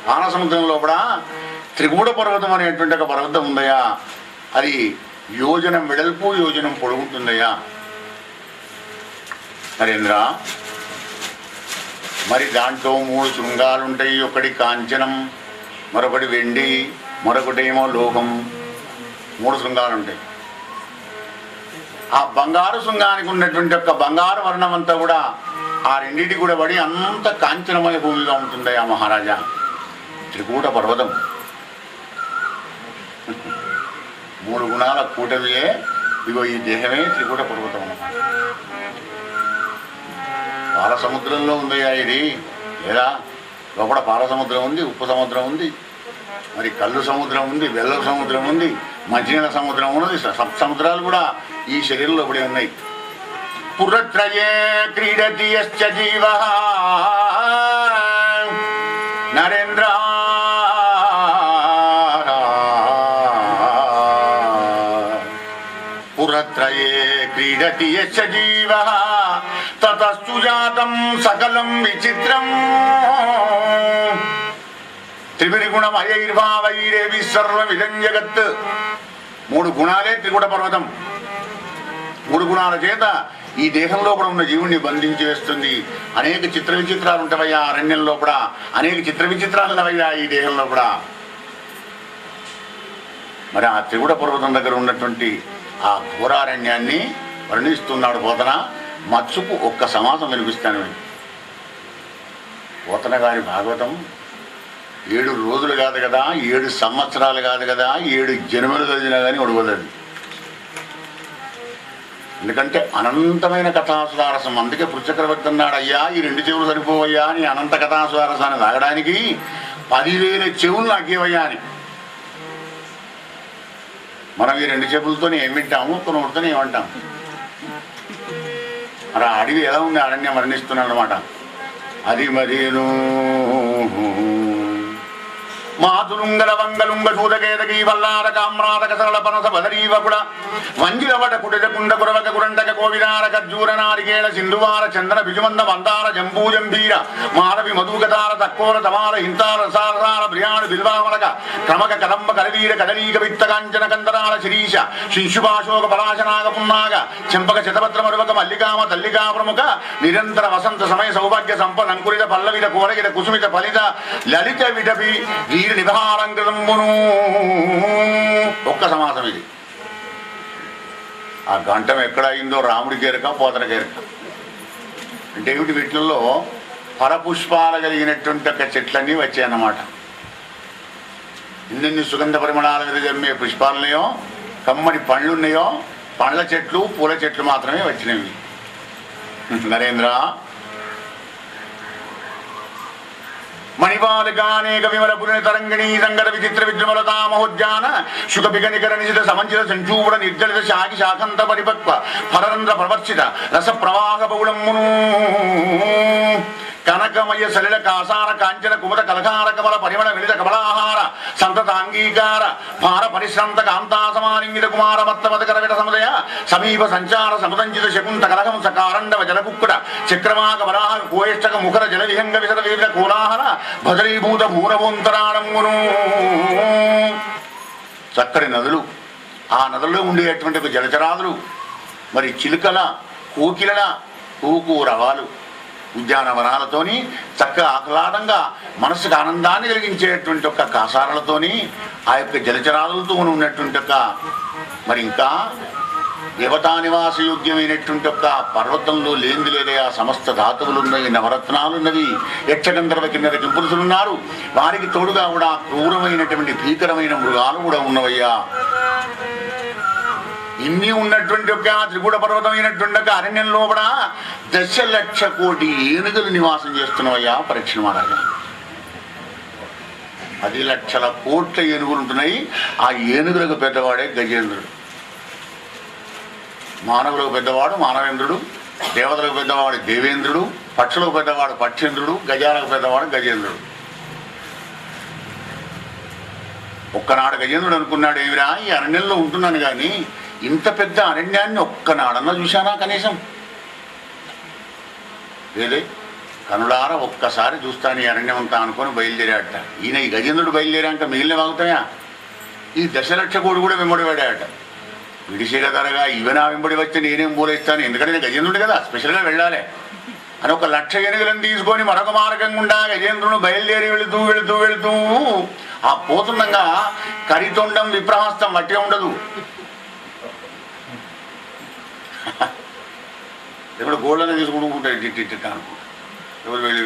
పాలసముద్రంలో కూడా త్రికూట పర్వతం అనేటువంటి ఒక పర్వతం ఉందయ్యా. అది యోజనం వెడల్పు, యోజనం పొడుగుంటుందయ్యా నరేంద్ర. మరి దాంట్లో 3 శృంగాలు ఉంటాయి. ఒకటి కాంచనం, మరొకటి వెండి, మరొకటేమో లోహం. 3 శృంగాలు ఉంటాయి. ఆ బంగారు శృంగానికి ఉన్నటువంటి యొక్క బంగారు వర్ణం అంతా కూడా ఆ రెండింటి కూడా పడి అంత కాంచనమయ భూమిగా ఉంటుందయ్యా మహారాజా త్రికూట పర్వతం. 3 గుణాల కూటమియే ఇగో ఈ దేహమే త్రికూట పర్వతం అన్నమాట. పాల సముద్రంలో ఉందయ్యా ఇది. లేదా లోపల పాల సముద్రం ఉంది, ఉప్పు సముద్రం ఉంది, మరి కళ్ళు సముద్రం ఉంది, బెల్లం సముద్రం ఉంది, మంచినీళ్ళ సముద్రం ఉన్నది. సప్తసముద్రాలు కూడా ఈ శరీరంలో ఇప్పుడే ఉన్నాయి. పురత్రయే క్రీడతి యశ్చ జీవః నరేంద్ర. పురత్రయే క్రీడతి యశ్చ జీవః తతస్తు జాతం సకలం విచిత్రం. త్రివిగుణమయైర్భావైరేవి సర్వమిదం జగత్. 3 గుణాలే త్రికూట పర్వతం. 3 గుణాల చేత ఈ దేహంలో కూడా ఉన్న జీవుణ్ణి బంధించి వేస్తుంది. అనేక చిత్ర విచిత్రాలు ఉంటావయ్యా అరణ్యంలో కూడా. అనేక చిత్ర విచిత్రాలు ఉన్నవయ్యా ఈ దేహంలో కూడా. మరి ఆ త్రికూట పర్వతం దగ్గర ఉన్నటువంటి ఆ ఘోరారణ్యాన్ని వర్ణిస్తున్నాడు పోతన. మత్సుకు ఒక్క సమాసం వినిపిస్తాను. పోతన గారి భాగవతం 7 రోజులు కాదు కదా, 7 సంవత్సరాలు కాదు కదా, 7 జన్మలు చదివినా కానీ ఒడవదది. ఎందుకంటే అనంతమైన కథాసుదారసం. అందుకే పృచ్చక్రవర్తి అన్నాడు, అయ్యా ఈ 2 చెవులు సరిపోవయ్యా అని. అనంత కథాసుదారసాన్ని తాగడానికి 10,000 చెవులు నాకేవయ్యా అని. మనం ఈ 2 చెవులతోనే ఏం వింటాము, కొనుడితోనే ఏమంటాం. మరి ఆ అడవి ఎలా ఉంది, అరణ్యం వర్ణిస్తున్నాడు అనమాట. అది మరీను మాతులుంగల వంగలుంగ సూదకేదకీ వల్లార కామ్రాతక సరళ పనస బదరీవకుడ వంజిలవట కుటిజ కుండ కురవక కురంటక కోవిదార ఖర్జూర నారికేళ సింధువార చంద్ర బిజుమంద మందార జంబూజంబీర మానవి మధుగతార తక్కోర తమార హింతార సారసార బ్రియాణు బిల్వామలక క్రమక కదంబ కలవీర కదలీక విత్త కాంచన కందరాల శిరీష శింశుభాశోక పలాశనాగ పున్నాగ చెంపక శతపత్ర మరువక మల్లికామ తల్లికా ప్రముఖ నిరంతర వసంత సమయ సౌభాగ్య సంపద అంకురిత పల్లవిత కోరగిత కుసుమిత ఫలిత లలిత విటపి నిభారంగమును. ఒక్క సమాసం ఇది. ఆ గంటం ఎక్కడ అయిందో రాముడికి ఎరక, పోతనకి ఎరక. అంటే ఏమిటి, వీటిల్లో ఫలపుష్పాలు కలిగినటువంటి ఒక చెట్లన్నీ వచ్చాయన్నమాట. ఇన్ని సుగంధ పరిమళాల మీద జమ్మే పుష్పాలున్నాయో, కమ్మని పండ్లున్నాయో, పండ్ల చెట్లు పూల చెట్లు మాత్రమే వచ్చినవి. నరేంద్ర మణిపాలికానేక విమల పురిణ తరంగిణీ సంగర విచిత్ర విద్రుమలతా మహోద్యాన శుక బిగనికర నిశిత సమంచిత సంచూడ నిర్జలిత శాఖి శాఖంత పరిపక్వ ఫలరంధ్ర ప్రవర్షిత రస ప్రవాహ బహుళమును కనకమయ సలిల కాసార కాంచన కుమత కలకార కమల పరిమళ విలిత కమలాహార సంతత అంగీకార భార పరిశ్రాంత కాంతా సమాలింగిత కుమార మత్తమత కరవిట సముదయ సమీప సంచార సముదంచిత శకుంత కలహం సకారండవ జలకుక్కుడ చక్రమాక వరాహ కోయిష్టక ముఖర జల విహంగ విసర వివిధ కోలాహల భద్రీభూత భూరభూంతరాళమును. చక్కటి నదులు, ఆ నదుల్లో ఉండేటువంటి జలచరాదులు, మరి చిలుకల, కోకిలల కూకు రవాలు, ఉద్యానవనాలతోని చక్కగా ఆహ్లాదంగా మనసుకు ఆనందాన్ని కలిగించేటువంటి ఒక కాసారాలతోని ఆ యొక్క జలచరాదులతో ఉన్నటువంటి ఒక మరి ఇంకా దేవతా నివాసయోగ్యమైనటువంటి ఒక పర్వతంలో లేనిది లేదే ఆ సమస్త ధాతువులు ఉన్నాయి, నవరత్నాలున్నవి, యక్షగంధర్వ కిన్నెర కింపురుషులున్నారు. వారికి తోడుగా కూడా క్రూరమైనటువంటి భీకరమైన మృగాలు కూడా ఉన్నవయ్యా. ఇన్ని ఉన్నటువంటి ఒక త్రికూట పర్వతమైనటువంటి ఒక అరణ్యంలో కూడా 10,00,000 కోటి ఏనుగులు నివాసం చేస్తున్నవయ్యా పరీక్ష మహారాజా. 10,00,000 కోట్ల ఏనుగులు ఉంటున్నాయి. ఆ ఏనుగులకు పెద్దవాడే గజేంద్రుడు. మానవులకు పెద్దవాడు మానవేంద్రుడు, దేవతలకు పెద్దవాడు దేవేంద్రుడు, పక్షులకు పెద్దవాడు పక్షేంద్రుడు, గజాలకు పెద్దవాడు గజేంద్రుడు. ఒక్కనాడు గజేంద్రుడు అనుకున్నాడు, ఏమిరా ఈ అరణ్యంలో ఉంటున్నాను కానీ ఇంత పెద్ద అరణ్యాన్ని ఒక్కనాడన్నా చూశానా కనీసం? లేదే. కనులారా ఒక్కసారి చూస్తాను ఈ అరణ్యమంతా అనుకొని బయలుదేరాట. ఈయన ఈ గజేంద్రుడు బయలుదేరాక మిగిలిన వాగుతాయా? ఈ దశలక్ష కోడి కూడా వెంబడి పడాట. విడిశీలధరగా ఇవనా వెంబడి వచ్చి నేనేం మూలేస్తాను, ఎందుకంటే నేను గజేంద్రుడు కదా, స్పెషల్గా వెళ్ళాలి అని 1,00,000 ఏనుగులను తీసుకొని మరొక మార్గం గుండా గజేంద్రుడు బయలుదేరి వెళుతూ వెళుతూ వెళుతూ ఆ పోతుండగా కరితొండం విప్రహస్తం వట్టిగా ఉండదు. ఇప్పుడు గోళ్ళనే తీసుకుంటుంటాయి టిట్టిట్టాను ఎవరు వెళ్ళి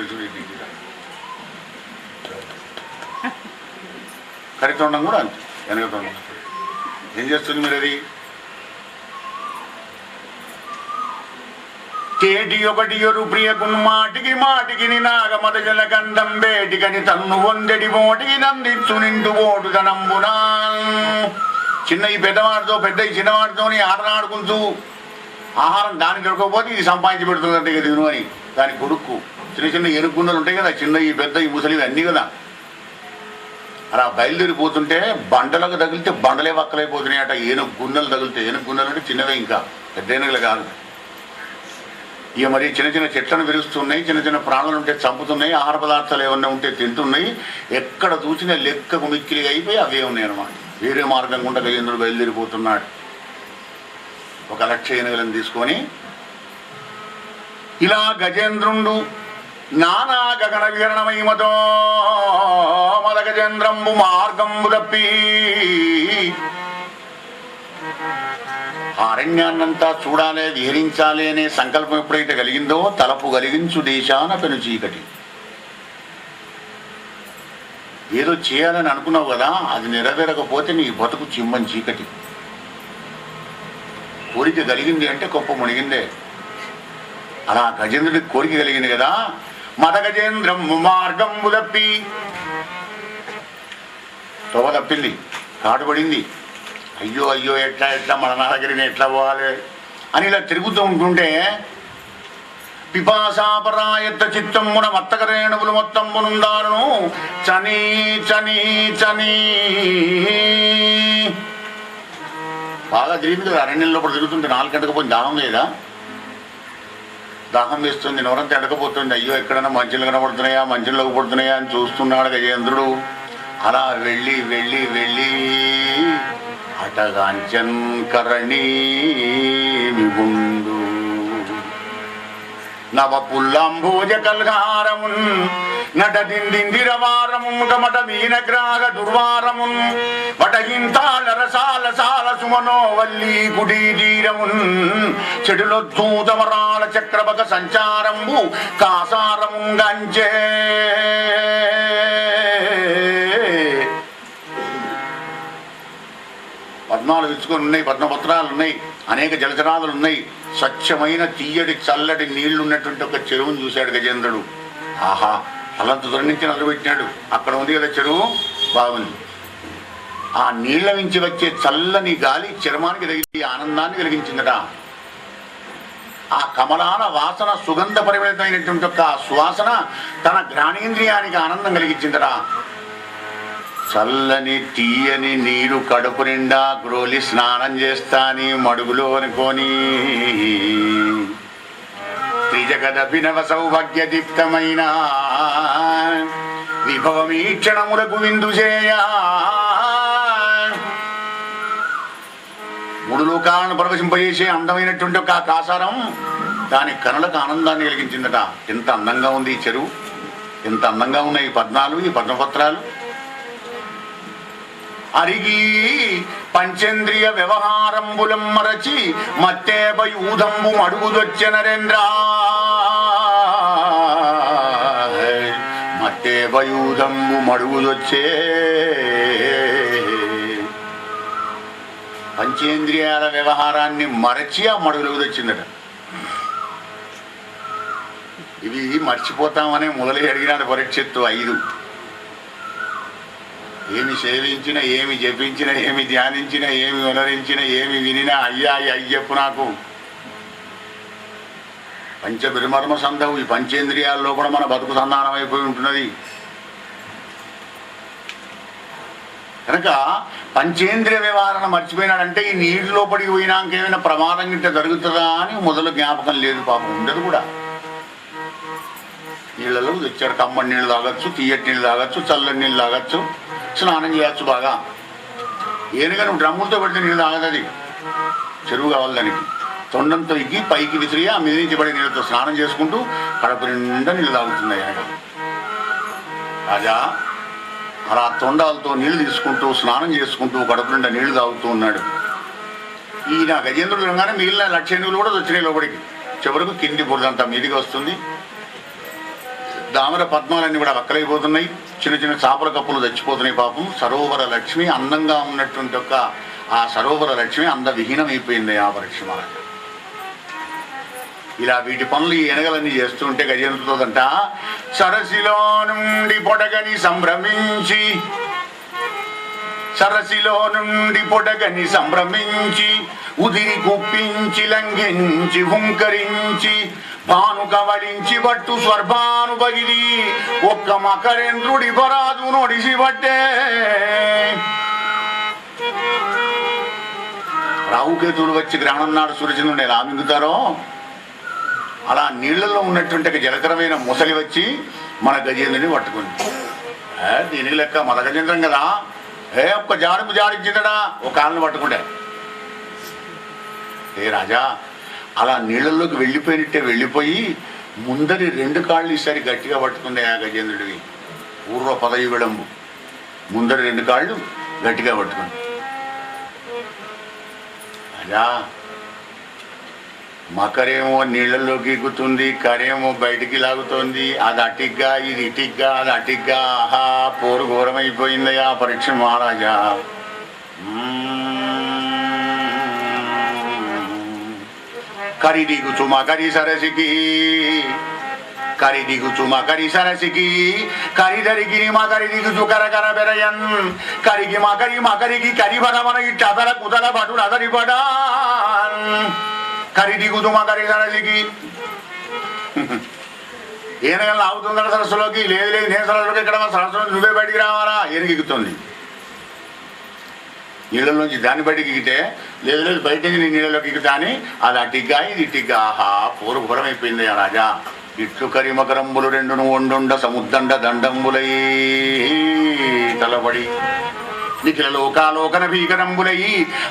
కరితొండం కూడా అంతే. వెనకతొండం ఏం చేస్తుంది మీరు? అది కేటి ఒకటి ఎరు ప్రియకున్ మాటికి మాటికి నాగమద జలగంధం బేటికని తన్ను వందెడి మోటికి నందించు నిండు ఓటు తనంబునా. చిన్న ఈ పెద్దవాడితో పెద్ద ఈ చిన్నవాడితోని ఆటలాడుకుంటూ ఆహారం దానికి దొరకకపోతే ఇది సంపాదించి పెడుతుందంటే ఇక తిను అని దాని కొడుకు. చిన్న చిన్న ఎనుగున్నలు ఉంటాయి కదా, చిన్న ఈ పెద్ద ఈ ముసలివి అన్నీ కదా. అలా బయలుదేరిపోతుంటే బండలకు తగిలితే బండలే వక్కలైపోతున్నాయట. ఏనుగు గున్నెలు తగిలితే, ఏనుగు గున్నెలు అంటే చిన్నవే, ఇంకా పెద్ద ఏనుగులు కాదు. ఇక మరి చిన్న చిన్న చెట్లను విరుస్తున్నాయి, చిన్న చిన్న ప్రాణులు ఉంటే చంపుతున్నాయి, ఆహార పదార్థాలు ఏమన్నా ఉంటే తింటున్నాయి. ఎక్కడ చూసినా లెక్కకు మిక్కిలిగా అయిపోయి అవే ఉన్నాయి అన్నమాట. వేరే మార్గం గుండా గజేంద్రుడు బయలుదేరిపోతున్నాడు 1,00,000 ఏనుగులను తీసుకొని. ఇలా గజేంద్రుండు నానా గగన విహరణమహిమతో మద గజేంద్రంబు మార్గంబు తప్పి అరణ్యాన్నంతా చూడాలి, విహరించాలి అనే సంకల్పం ఎప్పుడైతే కలిగిందో తలపు కలిగించు దేశాన పెను చీకటి. ఏదో చేయాలని అనుకున్నావు కదా, అది నెరవేరకపోతే నీ బతుకు చిమ్మని చీకటి. కోరిక కలిగింది అంటే గొప్ప మునిగిందే. అలా గజేంద్రుడికి కోరిక కలిగింది కదా. మద గజేంద్రం మార్గంబు తప్పి తోవ తప్పింది, కాటుపడింది. అయ్యో అయ్యో ఎట్లా ఎట్లా మన నాగరిని ఎట్లా పోవాలి అని ఇలా తిరుగుతూ ఉంటుంటే పిపాసాపరాయత్త చిత్తమ్మున మత్తకరేణువులు మొత్తమ్మునుందాలను చనీ చనీ చనీ బాగా తిరిగింది కదా. అరణ్యంలో కూడా తిరుగుతుంటే 4 గంటలకు పోయి దాహం లేదా? దాహం వేస్తుంది, నోరంతా ఎడకపోతుంది. అయ్యో ఎక్కడన్నా మంచులు కనబడుతున్నాయా, మంచుల్లోకి పడుతున్నాయా అని చూస్తున్నాడు గజేంద్రుడు. అలా వెళ్ళి వెళ్ళి వెళ్ళి అటగాంచన్ కరణీ విగుండు నవ పుల్లంభోజ కల్హారమున్ నటదిందిరవారమున్ కమట మీనగ్రాహ దుర్వారమున్ వటహింతాల రసాల సాల సుమనో వల్లి గుడి తీరమున్ చెడులొద్దూతమరాళ చక్రపక సంచారంబు కాసారమున్ గంచే. పద్మాలు విచ్చుకొని ఉన్నాయి, పద్మపత్రాలు ఉన్నాయి, అనేక జలచరాలు ఉన్నాయి. స్వచ్ఛమైన తీయటి చల్లటి నీళ్లు ఉన్నటువంటి ఒక చెరువును చూశాడు గజేంద్రుడు. ఆహా, అలంత దూరం నుంచి నదులుపెట్టినాడు. అక్కడ ఉంది కదా చెరువు, బాగుంది. ఆ నీళ్ల నుంచి వచ్చే చల్లని గాలి చర్మానికి తగిలి ఆనందాన్ని కలిగించిందట. ఆ కమలాల వాసన సుగంధ పరిమితమైనటువంటి ఒక సువాసన తన ఘ్రాణేంద్రియానికి ఆనందం కలిగించిందట. చల్లని తీయని నీరు కడుపు నిండా గ్రోలి స్నానం చేస్తాని మడుగులో అనుకోని త్రిజగదభినవ సౌభాగ్య దీప్తమైన విభవమీక్షణములకు విందు చేయ. 3 లోకాలను పరవశింపజేసే అందమైనటువంటి ఒక కాసారం దాని కనులకు ఆనందాన్ని కలిగించిందట. ఎంత అందంగా ఉంది ఈ చెరువు, ఎంత అందంగా ఉన్నాయి ఈ పద్మాలు, ఈ పద్మపత్రాలు. అరిగి పంచేంద్రియ వ్యవహారంబులం మరచి మత్తేపయూధంబు మడుగుదొచ్చే నరేంద్ర. మత్తేపయూధంబు మడుగుదొచ్చే. పంచేంద్రియాల వ్యవహారాన్ని మరచి ఆ మడుగులకు తెచ్చిందట. ఇవి మర్చిపోతామనే మొదలై అడిగినాడు పరీక్షిత్తు 5. ఏమి సేవించినా, ఏమి జపించినా, ఏమి ధ్యానించినా, ఏమి వినరించినా, ఏమి వినినా అయ్యా అయ్యప్పు నాకు. పంచబిర్మర్మ సంధవు ఈ పంచేంద్రియాల్లో కూడా మన బతుకు సంధానం అయిపోయి ఉంటున్నది. కనుక పంచేంద్రియ వ్యవహారాన్ని మర్చిపోయినాడంటే ఈ నీటిలో పడికి పోయినాక ఏమైనా ప్రమాదం గిట్ట జరుగుతుందా అని మొదలు జ్ఞాపకం లేదు, పాపం ఉండదు కూడా. నీళ్ళలో తెచ్చాడు. కమ్మడి నీళ్ళు తాగొచ్చు, తీయటి నీళ్ళు తాగొచ్చు, చల్లని నీళ్ళు తాగొచ్చు, స్నానం చేయొచ్చు బాగా. ఏనుగా నువ్వు డ్రమ్ములతో పెడితే నీళ్ళు తాగదు. చెరువు కావాలి దానికి. తొండంతో ఎక్కి పైకి విసిరి ఆ మీద నుంచి పడే నీళ్ళతో స్నానం చేసుకుంటూ కడుపు నిండా నీళ్ళు తాగుతుంది ఆయన. రాజా అలా తొండాలతో నీళ్లు తీసుకుంటూ స్నానం చేసుకుంటూ కడుపు నిండా నీళ్లు తాగుతూ ఉన్నాడు. ఈయన గజేంద్రుడు రంగానే మిగిలిన లక్షణులు కూడా వచ్చినాయి లోపలికి. చివరకు కింది బురదంతా మీదికి వస్తుంది. దామర పద్మాలన్నీ కూడా వక్కలైపోతున్నాయి. చిన్న చిన్న చేపల కప్పులు చచ్చిపోతున్నాయి పాపం. సరోవర లక్ష్మి అందంగా ఉన్నటువంటి ఒక ఆ సరోవర లక్ష్మి అందవిహీనమైపోయింది ఆ పరీక్ష మహారాజా. ఇలా వీటి పనులు ఈ ఎనగలన్నీ చేస్తూ ఉంటే గజేంద్రుడితోదంట, సరసిలో నుండి పొడగని సంభ్రమించి, సరసిలో నుండి పొడగని సంభ్రమించి, ఉదిరి కుప్పించి లంఘించి హుంకరించి, భాను కవళించి పట్టు స్వర్భాను బగిలి, ఒక్క మకరేంద్రుడి పరాజు నొడిసి పట్టే. రావుకేతువులు వచ్చి గ్రహణం నాడు సూర్యచంద్రుడు ఎలా మింగుతారో అలా నీళ్లలో ఉన్నటువంటి జలకరమైన ముసలి వచ్చి మన గజేంద్రుని పట్టుకుంది. దీనికి లెక్క మన గజేంద్రం కదా, ఒక్క జాడుపు జాడించిందడా ఒక కాళ్ళను పట్టుకుంటే. రాజా అలా నీళ్ళల్లోకి వెళ్ళిపోయినట్టే వెళ్ళిపోయి ముందరి 2 కాళ్ళు ఈసారి గట్టిగా పట్టుకుంది ఆ గజేంద్రుడివి. పూర్వ పదయుగడంబు ముందరి 2 కాళ్ళు గట్టిగా పట్టుకుంది. రాజా మకరేమో నీళ్లలోకి ఎక్కుతుంది, కరేమో బయటికి లాగుతోంది. అది అటిగ్గా ఇది ఇటిగ్గా, అది అటిగ్గా. ఆహా పోరు ఘోరమైపోయిందయ్యా పరీక్ష మహారాజా. కరి దిగుచు మకరి సరసికి, కరి దిగుచు మకరి సరసికి, కరిదరికి మకరి దిగుచు కరకర బెరయన్, కరికి మకరి మకరికి కరిబడమన ఇట్టదల కుదల భటుడు అదరిపడా. కరి దిగుతూ మకరి సరసికి ఏనగల్లా అవుతుందట సరస్సులోకి. లేదు లేదు నేను సరస్సులోకి ఇక్కడ సరస్సులో నువ్వే బయటికి రావాలా. ఏనుగెక్కుతుంది నీళ్ళలోంచి దాన్ని బయటికి ఎక్కితే, లేదు లేదు బయట నీ నీళ్ళలోకి ఎక్కుతా అని అది అటిగ్గా ఇది ఇటిగ్గా. ఆహా పూర్వ ఘోరమైపోయింది రాజా. ఇట్లు కరిమకరంబులు 2 వండుండ సముద్దండ దండంబులై తలబడి, నిఖిల లోకాలోకన భీకరంబులై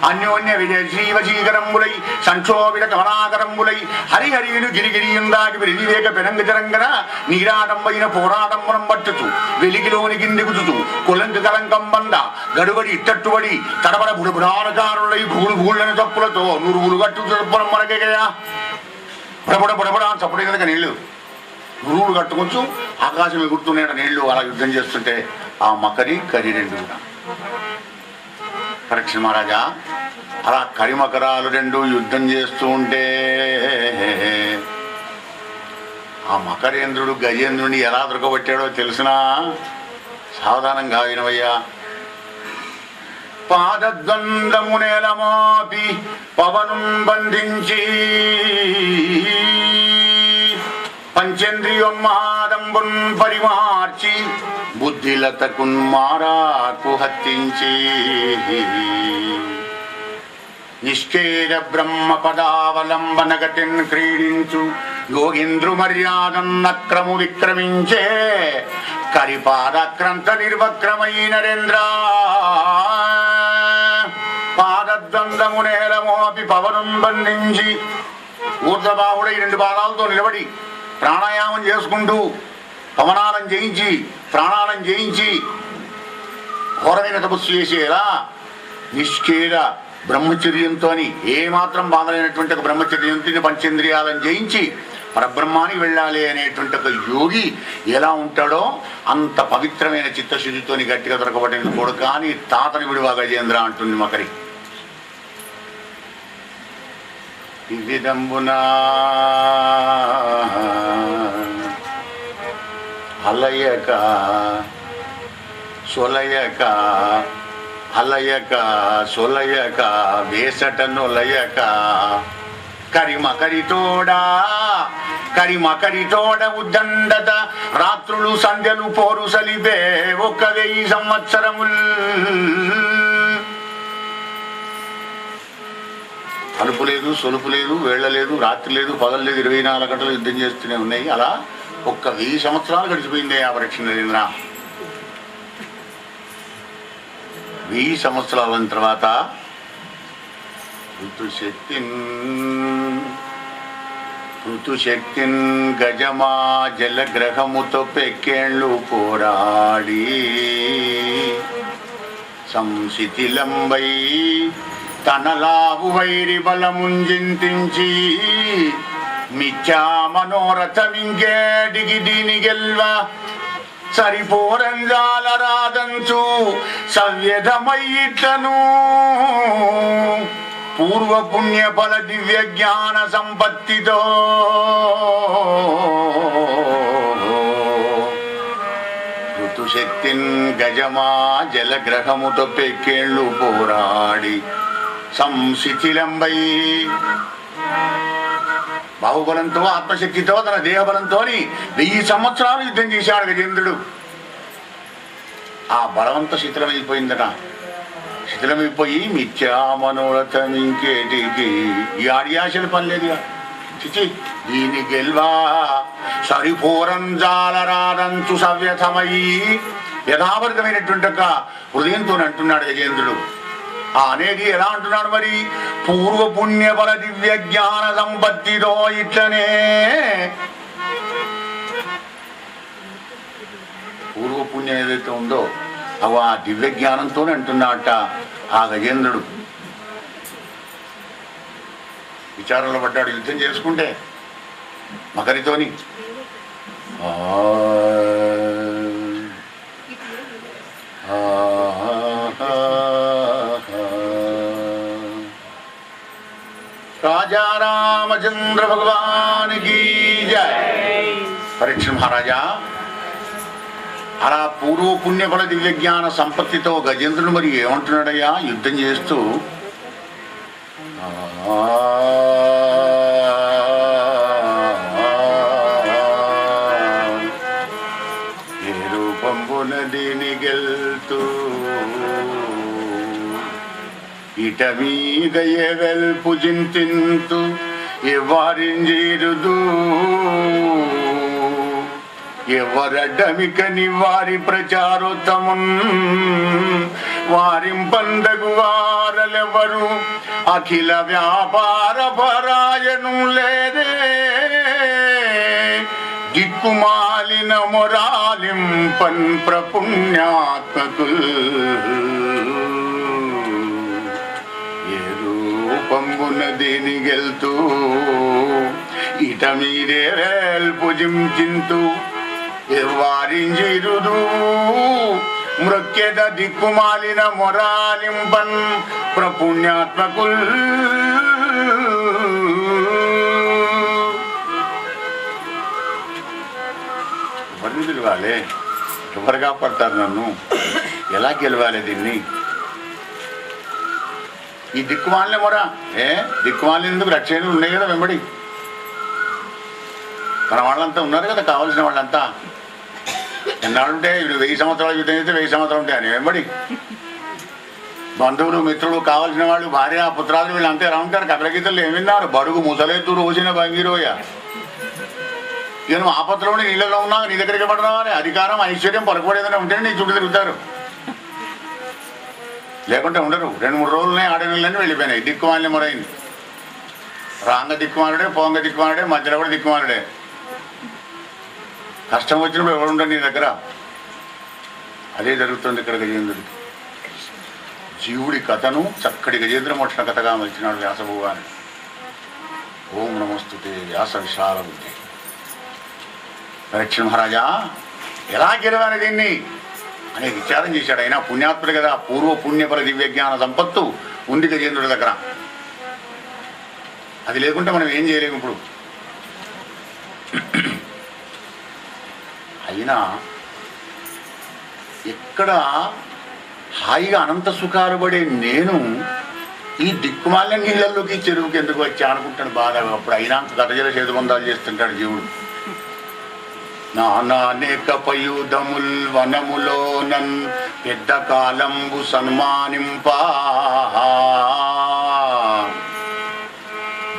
అన్యోన్య విజయశీవశీకరంబులై సంక్షోభిత కమలాకరంబులై హరిహరియును గిరిగిరియుందాకి విరివివేక పెనంగజరంగన నీరాటంబైన పోరాటంబనం పట్టుచు వెలిగిలోని కిందిగుచుచు కొలంకి కలంకం బంద గడుబడి ఇట్టట్టుబడి తడబడ బుడబుడారకారులై భూలు భూళ్ళని తప్పులతో నురుగులు కట్టు చెప్పులం మనకేగయా. బుడబుడ బుడబుడ చప్పుడే కనుక నీళ్లు నురుగులు కట్టుకొచ్చు ఆకాశం ఎగురుతున్నాయట నీళ్లు. అలా యుద్ధం చేస్తుంటే ఆ మకరి కరి 2 కూడా పరీక్ష మహారాజా అలా కరిమకరాలు 2 యుద్ధం చేస్తూ ఉంటే ఆ మకరేంద్రుడు గజేంద్రుని ఎలా దొరకబట్టాడో తెలిసినా సావధానంగా వినవయ్యా. పాదద్వందము నేలమాపి పవనం బంధించి, పంచేంద్రియోన్మాదంబున్ పరిమార్చి, బుద్ధిలతకున్మారాకు హత్తించి, నిష్కేర బ్రహ్మ పదావలంబనగతిన్ క్రీడించు యోగేంద్రు మర్యాదన్నక్రము విక్రమించే, కరిపాదక్రంత నిర్వక్రమై నరేంద్ర. పాదద్వందము నేలమోపి పవనం బంధించి ఊర్ధబాహుడై 2 పాదాలతో నిలబడి ప్రాణాయామం చేసుకుంటూ పవనాలను జయించి ప్రాణాలను జయించి ఘోరమైన తపస్సు చేసేలా నిష్కేర బ్రహ్మచర్యంతో ఏమాత్రం బాధలైనటువంటి ఒక బ్రహ్మచర్యంతో పంచేంద్రియాలను జయించి పరబ్రహ్మానికి వెళ్ళాలి అనేటువంటి ఒక యోగి ఎలా ఉంటాడో అంత పవిత్రమైన చిత్తశుద్ధితో గట్టిగా దొరకబడిన కొడుకు కానీ తాతని విడివా గజేంద్ర అంటుంది మకరి. విదంబునా అలయక సొలయక అలయక సొలయక వేసట నొలయక కరిమకరితోడా కరిమకరితోడ ఉద్దండత రాత్రులు సంధ్యలు పోరు సలిపే 1000 సంవత్సరముల్. అలుపు లేదు, సొలుపు లేదు, వేళ్ల లేదు, రాత్రి లేదు, పగలు లేదు, 24 గంటలు యుద్ధం చేస్తూనే ఉన్నాయి. అలా ఒక్క 1000 సంవత్సరాలు గడిచిపోయింది ఆ పరీక్ష నరేంద్ర. 1000 సంవత్సరాల తర్వాత ఋతుశక్తిన్ గజమా జలగ్రహముతో పెక్కేళ్ళు పోరాడి సంశిథిలంబై తనలావు వైరి బలముంజింతించి మిథ్యా మనోరథమింకేటికి దీని గెల్వ సరిపోరంజాలరాదంచు సవ్యధమయ్యిట్లను పూర్వ పుణ్య ఫల దివ్య జ్ఞాన సంపత్తితో ఋతుశక్తిన్ గజమా జలగ్రహముతో పెక్కేళ్ళు పోరాడి సంశిథిలంబై బాహుబలంతో ఆత్మశక్తితో తన దేహబలంతో 1000 సంవత్సరాలు యుద్ధం చేశాడు గజేంద్రుడు. ఆ బలవంత శిథిలమైపోయిందట. శిథిలమైపోయి మిథ్యా మనోరథం ఇంకేటికి ఈ ఆడియాశలు పనిలేదు. చిచి దీని గెల్వా సరిపోరంజాలరాదంచు సవ్యథమయ్యి యథావర్గమైనటువంటి ఒక హృదయంతో అంటున్నాడు గజేంద్రుడు. అనేది ఎలా అంటున్నాడు మరి? పూర్వ పుణ్య బల దివ్య జ్ఞాన సంపత్తితో ఇట్లనే పూర్వ పుణ్యం ఏదైతే ఉందో అవి ఆ దివ్య జ్ఞానంతో అంటున్నాట ఆ గజేంద్రుడు. విచారంలో పడ్డాడు. యుద్ధం చేసుకుంటే మకరితోని రాజా రామచంద్ర భగవానికి జై. పరీక్ష మహారాజా అలా పూర్వ పుణ్యఫల దివ్య జ్ఞాన సంపత్తితో గజేంద్రుడు మరి ఏమంటున్నాడయ్యా యుద్ధం చేస్తూ? ఏ రూపంబున దీని గెల్తూ ఇట మీద ఎవెల్పు జింతింతు ఎవరింజీరుదు ఎవరడ్డమికని వారి ప్రచారోత్తమున్ వారింపందగు వారలెవరు అఖిల వ్యాపార పరాయణం లేదే దిక్కుమాలిన మొరాలింపన్ ప్రపుణ్యాత్మకుల్ పంబున దేని గెల్తూ ఇట మీరే వేల్పు జించింతు ఎవ్వారింజిరుదు మృక్యద దిక్కుమాలిన మొరాలింపన్ ప్రపుణ్యాత్మకుల్. ఎవరిని గెలవాలి? ఎవరు కాపాడతారు నన్ను? ఎలా గెలవాలి దీన్ని? ఈ దిక్కుమాలనే మొరా దిక్కుమాలి ఎందుకు రక్షణలు ఉన్నాయి కదా వెంబడి. మన వాళ్ళంతా ఉన్నారు కదా కావాల్సిన వాళ్ళంతా. ఎన్నాళ్ళుంటే ఇప్పుడు 1000 సంవత్సరాలు యుద్ధం చేస్తే 1000 సంవత్సరాలు ఉంటాయి అని వెంబడి. బంధువులు మిత్రులు కావాల్సిన వాళ్ళు భార్య పుత్రాలు వీళ్ళంతా ఎలా ఉంటారు? కథలగీతలు ఏమి విన్నారు? బడుగు ముసలేతు రోజున బంగిరోయ ఇక నువ్వు ఆపత్రంలో నీళ్ళలో ఉన్నావు, నీ దగ్గరికి పడరావా? అధికారం ఐశ్వర్యం పలుకుబడేదైనా ఉంటేనే నీ చుట్టూ తిరుగుతారు, లేకుంటే ఉండరు. 2-3 రోజులనే ఆడనీళ్ళని వెళ్ళిపోయినాయి. దిక్కుమాలిన మొరైంది. రాంగ దిక్కుమాలుడే, పోంగ దిక్కుమాలుడే, మధ్యలో కూడా దిక్కుమాలుడే. కష్టం వచ్చినప్పుడు ఎవరుంటారు నీ దగ్గర? అదే జరుగుతుంది ఇక్కడ గజేంద్రుడికి. జీవుడి కథను చక్కటి గజేంద్ర మోక్షణ కథగా మలిచినాడు వ్యాసభగవానుడు. ఓం నమస్తుతే వ్యాస విశాల బుద్ధి. పరీక్ష మహారాజా ఎలా గెలవాలి దీన్ని అనే విచారం చేశాడు. అయినా పుణ్యాత్ముడు కదా, పూర్వ పుణ్యఫల దివ్య జ్ఞాన సంపత్తు ఉంది గజేంద్రుడి దగ్గర. అది లేకుంటే మనం ఏం చేయలేము ఇప్పుడు. అయినా ఎక్కడ హాయిగా అనంత సుఖాలు పడే నేను ఈ దిక్కుమాలిన నీళ్ళల్లోకి చెరువుకి ఎందుకు వచ్చా అనుకుంటాను బాధగా. అప్పుడు అయినా గతజల చేతుబంధాలు చేస్తుంటాడు జీవుడు. నానానేక పయుధముల్ వనములోనన్ పెద్ద కాలంబు సన్మానింపా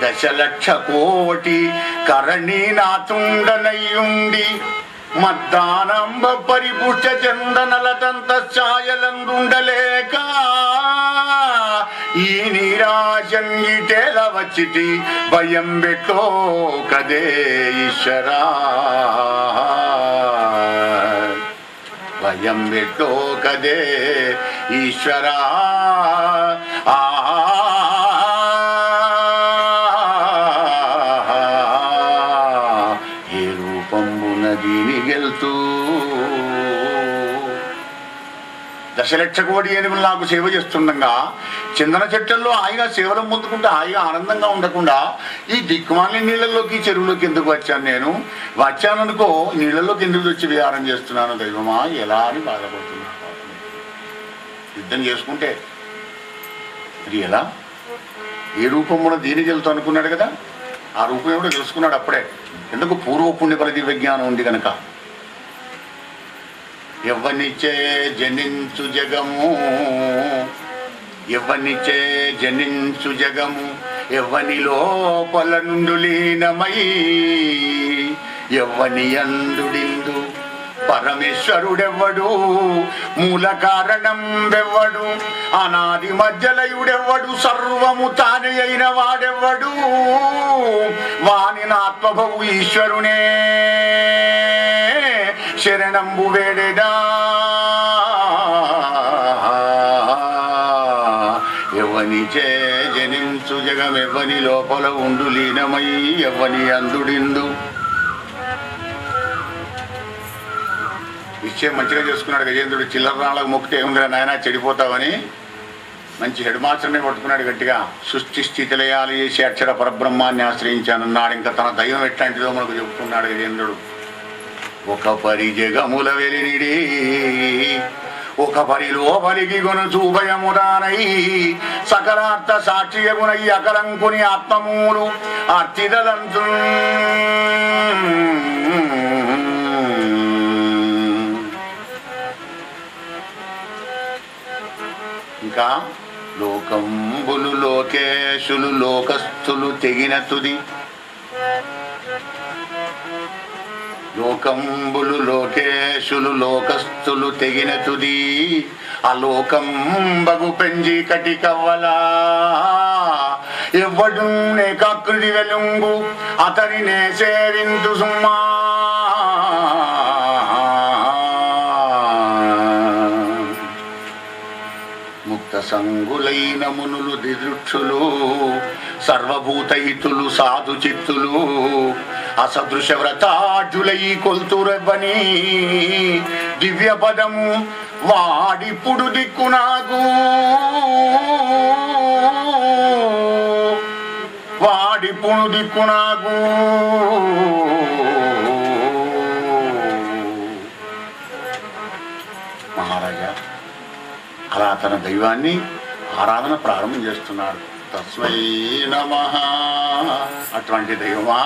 దశలక్ష కోటి కరణీనాథుండనయ్యుండి మద్దానంబ పరిపుష్ట చందనలతంత ఛాయలందుండలేక ఈ నిరాశన్ ఇటేల వచ్చిటి భయం పెట్టో కదే ఈశ్వరా, భయం పెట్టో కదే ఈశ్వరా. ఏ రూపంబున దీని గెలుతూ దశలక్ష కోటి ఏనుగులు నాకు సేవ చేస్తుండగా చందన చెట్టల్లో హాయిగా సేవలం పొందుకుంటే హాయిగా ఆనందంగా ఉండకుండా ఈ దిక్కుమాలి నీళ్ళల్లోకి చెరువులోకి ఎందుకు వచ్చాను? నేను వచ్చాననుకో నీళ్ళల్లోకి ఎందుకు వచ్చి విహారం చేస్తున్నాను దైవమా ఎలా అని బాధపడుతున్నాను. యుద్ధం చేసుకుంటే ఇది ఎలా, ఏ రూపం కూడా దీనికి వెళ్తూ అనుకున్నాడు కదా, ఆ రూపం కూడా తెలుసుకున్నాడు అప్పుడే. ఎందుకు పూర్వ పుణ్యఫల దివ్య జ్ఞానం ఉంది కనుక. ఎవ్వనిచే జనించు జగము, ఎవ్వనిచే జనించు జగము, ఎవ్వని లోపల నుండు లీనమై ఎవ్వని అందుడిందు పరమేశ్వరుడెవ్వడు, మూల కారణం వెవ్వడు, అనాది మధ్యలయుడెవ్వడు, సర్వము తానే అయిన వాడెవ్వడు, వాని ఆత్మభవు ఈశ్వరునే శరణంబు వేడెడా. ఎవ్వని చే జనించు జగం, ఎవ్వని లోపల ఉండు లీనమై ఎవ్వని అందుడిందు. విషయం మంచిగా చేసుకున్నాడు గజేంద్రుడు. చిల్లర రాళ్ళకు మొక్కితే ఏముందిరా నాయన చెడిపోతావని మంచి హెడ్ మాస్టర్నే పట్టుకున్నాడు గట్టిగా. సృష్టి స్థితిలయాలు చేసి అక్షర పరబ్రహ్మాన్ని ఆశ్రయించానన్నాడు. ఇంకా తన దైవం ఎట్లాంటిదో మనకు చెప్పుకున్నాడు గజేంద్రుడు. ఒక పరి జగముల వెలినిడి, ఒక పరిలో పలికి గొను చూభయముదానై సకలార్థ సాక్షియగునై అకలంకుని ఆత్మమూలు అర్థిదలంతు. ఇంకా లోకంబులు లోకేశులు లోకస్థులు తెగిన తుది, లోకంబులు లోకేశులు లోకస్థులు తెగిన తుది, అలోకంబగు పెంజి కటి కవ్వలా ఎవ్వడు నేకాకృతి వెలుంగు అతని నే సేవింతు సుమ్మా. ముక్త సంగులైన మునులు దిదృక్షులు సర్వభూతహితులు సాధు చిత్తులు అసదృశ వ్రతాఢ్యులై కొల్తురవ్వని దివ్య పదము వాడిప్పుడు దిక్కు నాకు, వాడిప్పుడు దిక్కు నాకు. మహారాజా అలా తన దైవాన్ని ఆరాధన ప్రారంభం చేస్తున్నాడు. తస్మై నమః. అటువంటి దైవమా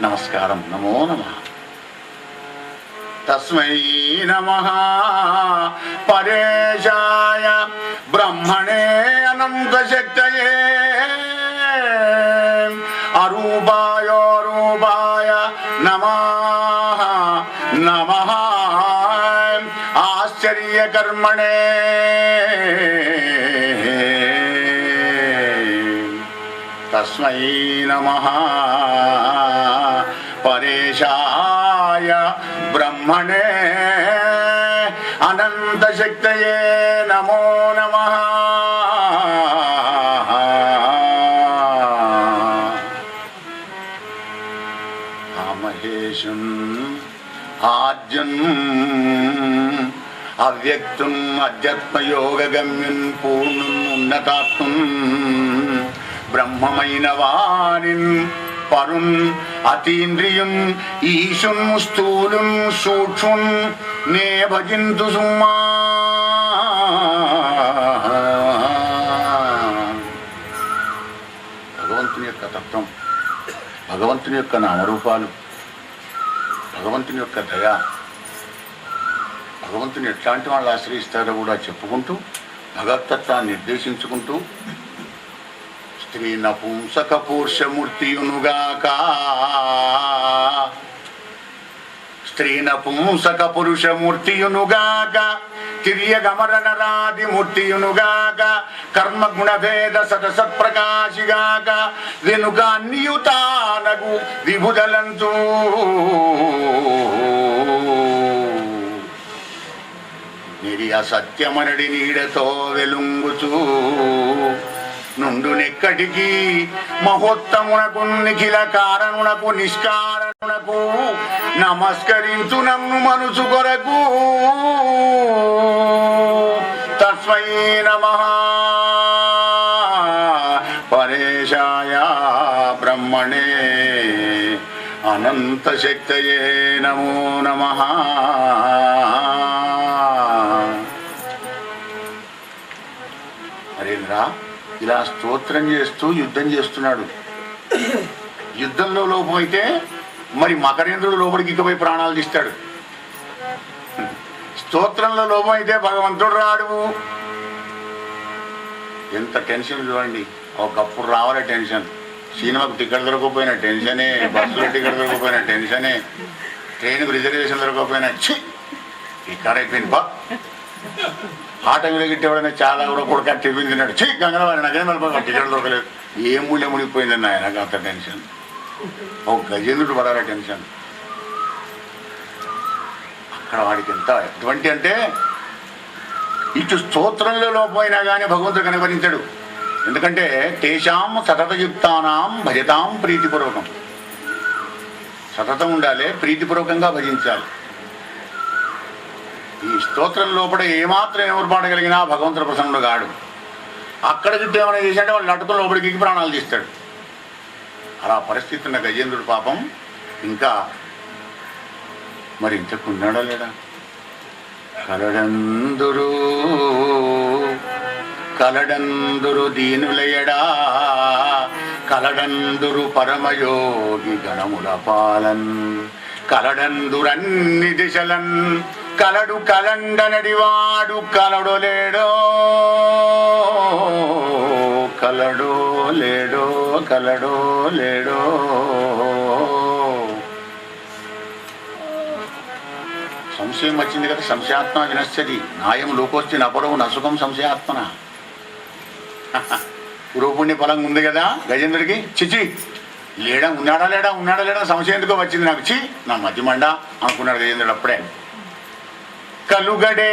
నమస్కారం, నమో నమః. తస్మై నమః పరేశాయ బ్రహ్మణే అనంత శక్తయే అరూపాయ రూపాయ నమః నమః ఆశ్చర్యకర్మణే తస్మై నమః పరేశాయ బ్రహ్మణే అనంత శక్తయే నమో నమః. మహేశం ఆద్యం అవ్యక్తం అధ్యాత్మయోగగమ్యం పూర్ణం ఉన్నతాత్మం బ్రహ్మమైన వానిన్ పరున్ అతీంద్రియున్ ఈశున్ స్థూలున్ సూక్ష్మున్ నే భజింతు సుమ్మా. భగవంతుని యొక్క తత్వం, భగవంతుని యొక్క నామరూపాలు, భగవంతుని యొక్క దయ, భగవంతుని ఎట్లాంటి వాళ్ళు ఆశ్రయిస్తారో కూడా చెప్పుకుంటూ భగవతత్వాన్ని నిర్దేశించుకుంటూ స్త్రీ నపుంసక పురుషమూర్తియునుగాక స్త్రీ నపుంసక పురుషమూర్తియునుగాక తిర్యగమర నరాది మూర్తియునుగాక కర్మగుణభేద సతసత్ప్రకాశిగాక వెనుక అన్యుతానగు విభుదలంతూ నిరియ సత్యమనడి నీడతో వెలుంగుచూ నుండు నెక్కడికి మహోత్తమునకు నిఖిల కారణునకు నిష్కారణునకు నమస్కరించు నన్ను మనసు కొరకు తస్మై నమః పరేశాయ బ్రహ్మణే అనంత శక్తయే నమో నమః. హరేంద్ర ఇలా స్తోత్రం చేస్తూ యుద్ధం చేస్తున్నాడు. యుద్ధంలో లోపం అయితే మరి మకరేంద్రుడు లోపలికి ఇకపై ప్రాణాలు తీస్తాడు. స్తోత్రంలో లోపం అయితే భగవంతుడు రాడు. ఎంత టెన్షన్ చూడండి. ఒకప్పుడు రావాలి టెన్షన్, సినిమాకు టికెట్ దొరకకపోయినా టెన్షనే, బస్సులో టికెట్ దొరకకపోయినా టెన్షనే, ట్రైన్కు రిజర్వేషన్ దొరకకపోయినా ఇక్కడ అయిపోయింది బా. ఆటంలో గిట్టేవాడనే చాలా కూడా కొడుకు టిఫిన్ తిన్నాడు. గంగనవాడి నాకేం వెళ్ళిపోయి టికెట్ దొరకలేదు. ఏ మూల్య మునిగిపోయిందన్న ఆయనకు అంత టెన్షన్. ఓ గజేంద్రుడు పడాలి టెన్షన్. అక్కడ వాడికి ఎంత ఎటువంటి అంటే ఇటు స్తోత్రంలో లోపమైనా కానీ భగవంతుడు కనికరించాడు. ఎందుకంటే తేషాం సతతయుక్తానాం భజతాం ప్రీతిపూర్వకం. సతతం ఉండాలి, ప్రీతిపూర్వకంగా భజించాలి. ఈ స్తోత్రం లోపల ఏమాత్రం ఎవరు పాడగలిగినా భగవంతుడు ప్రసన్నుడు కాడు. అక్కడ గిట్ట ఏమైనా చేశాడంటే వాళ్ళు నటుకుల లోపలికి ప్రాణాలు తీస్తాడు. అలా పరిస్థితి ఉన్న గజేంద్రుడు పాపం ఇంకా మరి ఇంతకున్నాడా లేడా? కలడందురు దీనులయడా కలడందురు పరమయోగి గణముల పాలన్ కలడందురన్ని దిశలన్ కలడు కలండనడివాడు కలడో లేడో కలడో లేడో కలడో లేడో. సంశయం వచ్చింది కదా. సంశయాత్మ వినశ్యతి నాయం లోకోస్తి నపరవు నసుఖం సంశయాత్మన. పురోపుణ్య ఫలం ఉంది కదా గజేంద్రుడికి. చిచి లేడా ఉన్నాడా లేడా సంశయం ఎందుకో వచ్చింది నాకు. నా మధ్య మండ అనుకున్నాడు గజేంద్రుడు. అప్పుడే కలుగడే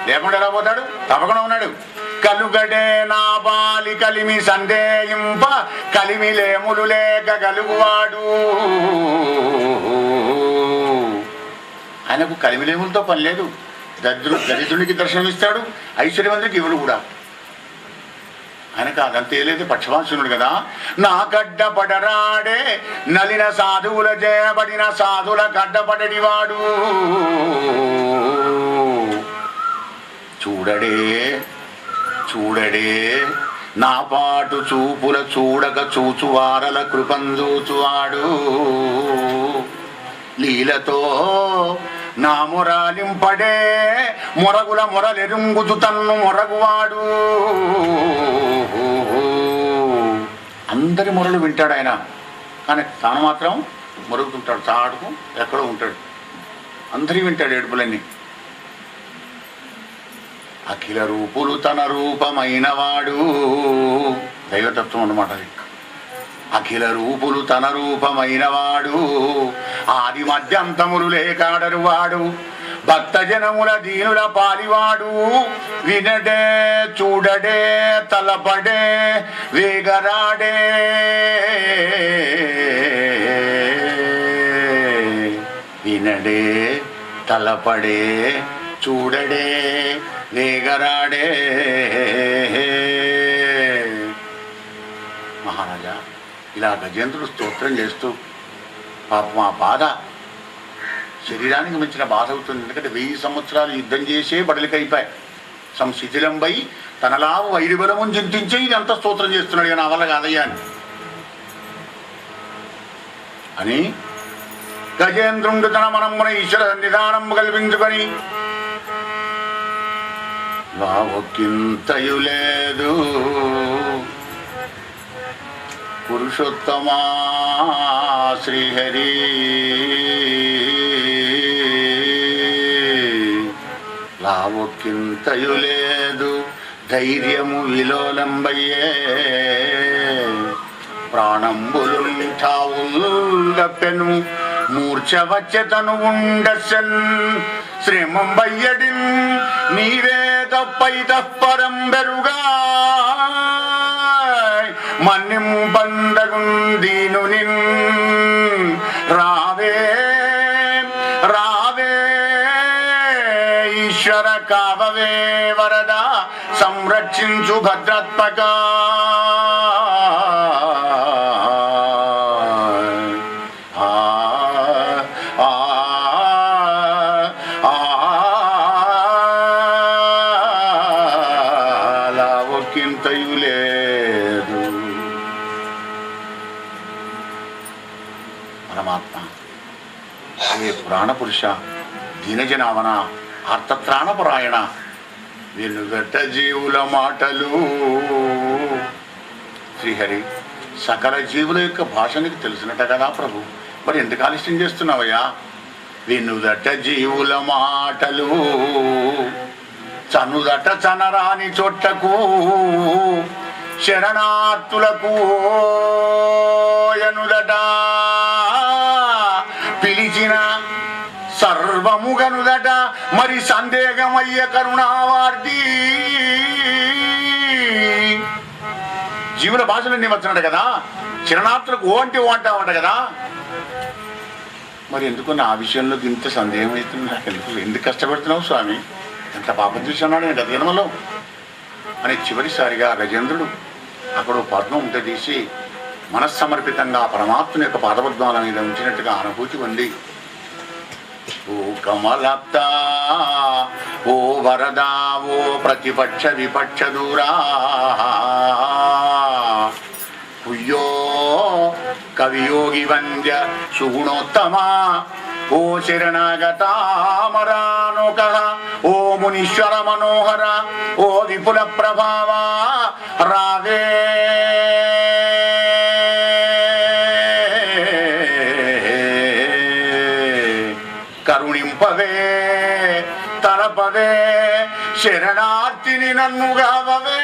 లేకుండా ఎలా పోతాడు? తప్పకుండా ఉన్నాడు. కలుగడే నా బాలి కలిమి సందేహింప కలిమి లేములు లేక కలుగువాడు. ఆయనకు కలిమిలేములతో పని లేదు. దరిద్రునికి దర్శనమిస్తాడు, ఐశ్వర్యవంతుడికి ఇవ్వడు కూడా. ఆయనకు అదంతే లేదు. పక్షపాసునుడు కదా. నా గడ్డపడరాడే నలిన సాధువుల చేయబడిన సాధుల గడ్డపడడివాడు. చూడడే నా పాటు చూపుల చూడక చూచువారల కృపందూచువాడు. లీలతో నా మొరాలింపడే మొరగుల మొరలెరుంగుతు తన్ను మొరగువాడు. అందరి మొరలు వింటాడు ఆయన, కానీ తాను మాత్రం మొరుగుతుంటాడు. చాటుకు ఎక్కడో ఉంటాడు. అందరి వింటాడు ఏడుపులన్నీ. అఖిల రూపులు తన రూపమైన వాడు. దైవతత్వం అన్నమాట అది. అఖిల రూపులు తన రూపమైన వాడు. ఆది మధ్యంతములు లేకాడరు వాడు. భక్త జనముల దీనుల పాలివాడు. వినడే చూడడే తలపడే వేగరాడే. వినడే తలపడే చూడడే వేగరాడే. మహారాజా ఇలా గజేంద్రుడు స్తోత్రం చేస్తూ పాపం ఆ బాధ శరీరానికి మించిన బాధ అవుతుంది. ఎందుకంటే 1000 సంవత్సరాలు యుద్ధం చేసే బడలికైపోయాయి. సంశిథిలంపై తనలా వైరిబలమును చింతించే ఇది అంత స్తోత్రం చేస్తున్నాడు. ఇక నా వల్ల కాదయ్యా అని గజేంద్రుడు తన మనమున ఈశ్వర సన్నిధానం కల్పించుకొని వావొక్కింతయు లేదు పురుషోత్తమా శ్రీహరి లావొక్కింతయు లేదు ధైర్యము విలోలంబయ్యే ప్రాణంబులుంఠావుల్లపెను మూర్ఛ వచ్చెతను ఉండసన్ శ్రీమంబయ్యడిన్ నీవే తప్పైతఃపరం బెరుగా మన్నిం పందగుందీనునిన్ రావే రావే ఈశ్వర కావవే వరద సంరక్షించు భద్రాత్మక లావొక్కింతయు లేదు. పరమాత్మ ఏ పురాణ పురుష దీనజనావన ఆర్తత్రాణపరాయణ వినుగట జీవుల మాటలు. శ్రీహరి సకల జీవుల యొక్క భాష నీకు తెలిసినట్ట కదా ప్రభు, మరి ఎందుకు ఆలస్యం చేస్తున్నావయ్యా? వినుదట జీవుల మాటలు చనుదట చనరాని చోట్లకు శరణార్థులకు ఎనుదట పిలిచిన సర్వముగనుదట మరి సందేహమయ్య కరుణావార్తి. జీవుల భాషలన్నీ వచ్చినట్టు కదా, శరణార్థులకు ఓ అంటే ఓ అంటావట కదా, మరి ఎందుకు నా విషయంలో ఇంత సందేహం అవుతుంది? నాకు ఎందుకు కష్టపడుతున్నావు స్వామి? ఎంత పాపం చూస్తున్నాడు నేను గత జన్మలో అని చివరిసారిగా గజేంద్రుడు అక్కడ పద్మం ఉంటే తీసి మనస్సమర్పితంగా పరమాత్మ యొక్క పాదపద్మాల మీద ఉంచినట్టుగా అనుభూతి ఉంది. ఓ కమలప్త ఓ వరదా ఓ ప్రతిపక్ష విపక్ష దూరా పుయ్యో కవియోగి వంద్య సుగుణోత్తమా ఓ శరణాగతామరానోక ఓ మునీశ్వర మనోహర ఓ విపుల ప్రభావ రావే కరుణింపవే తలపవే శరణార్థిని నన్ను గావవే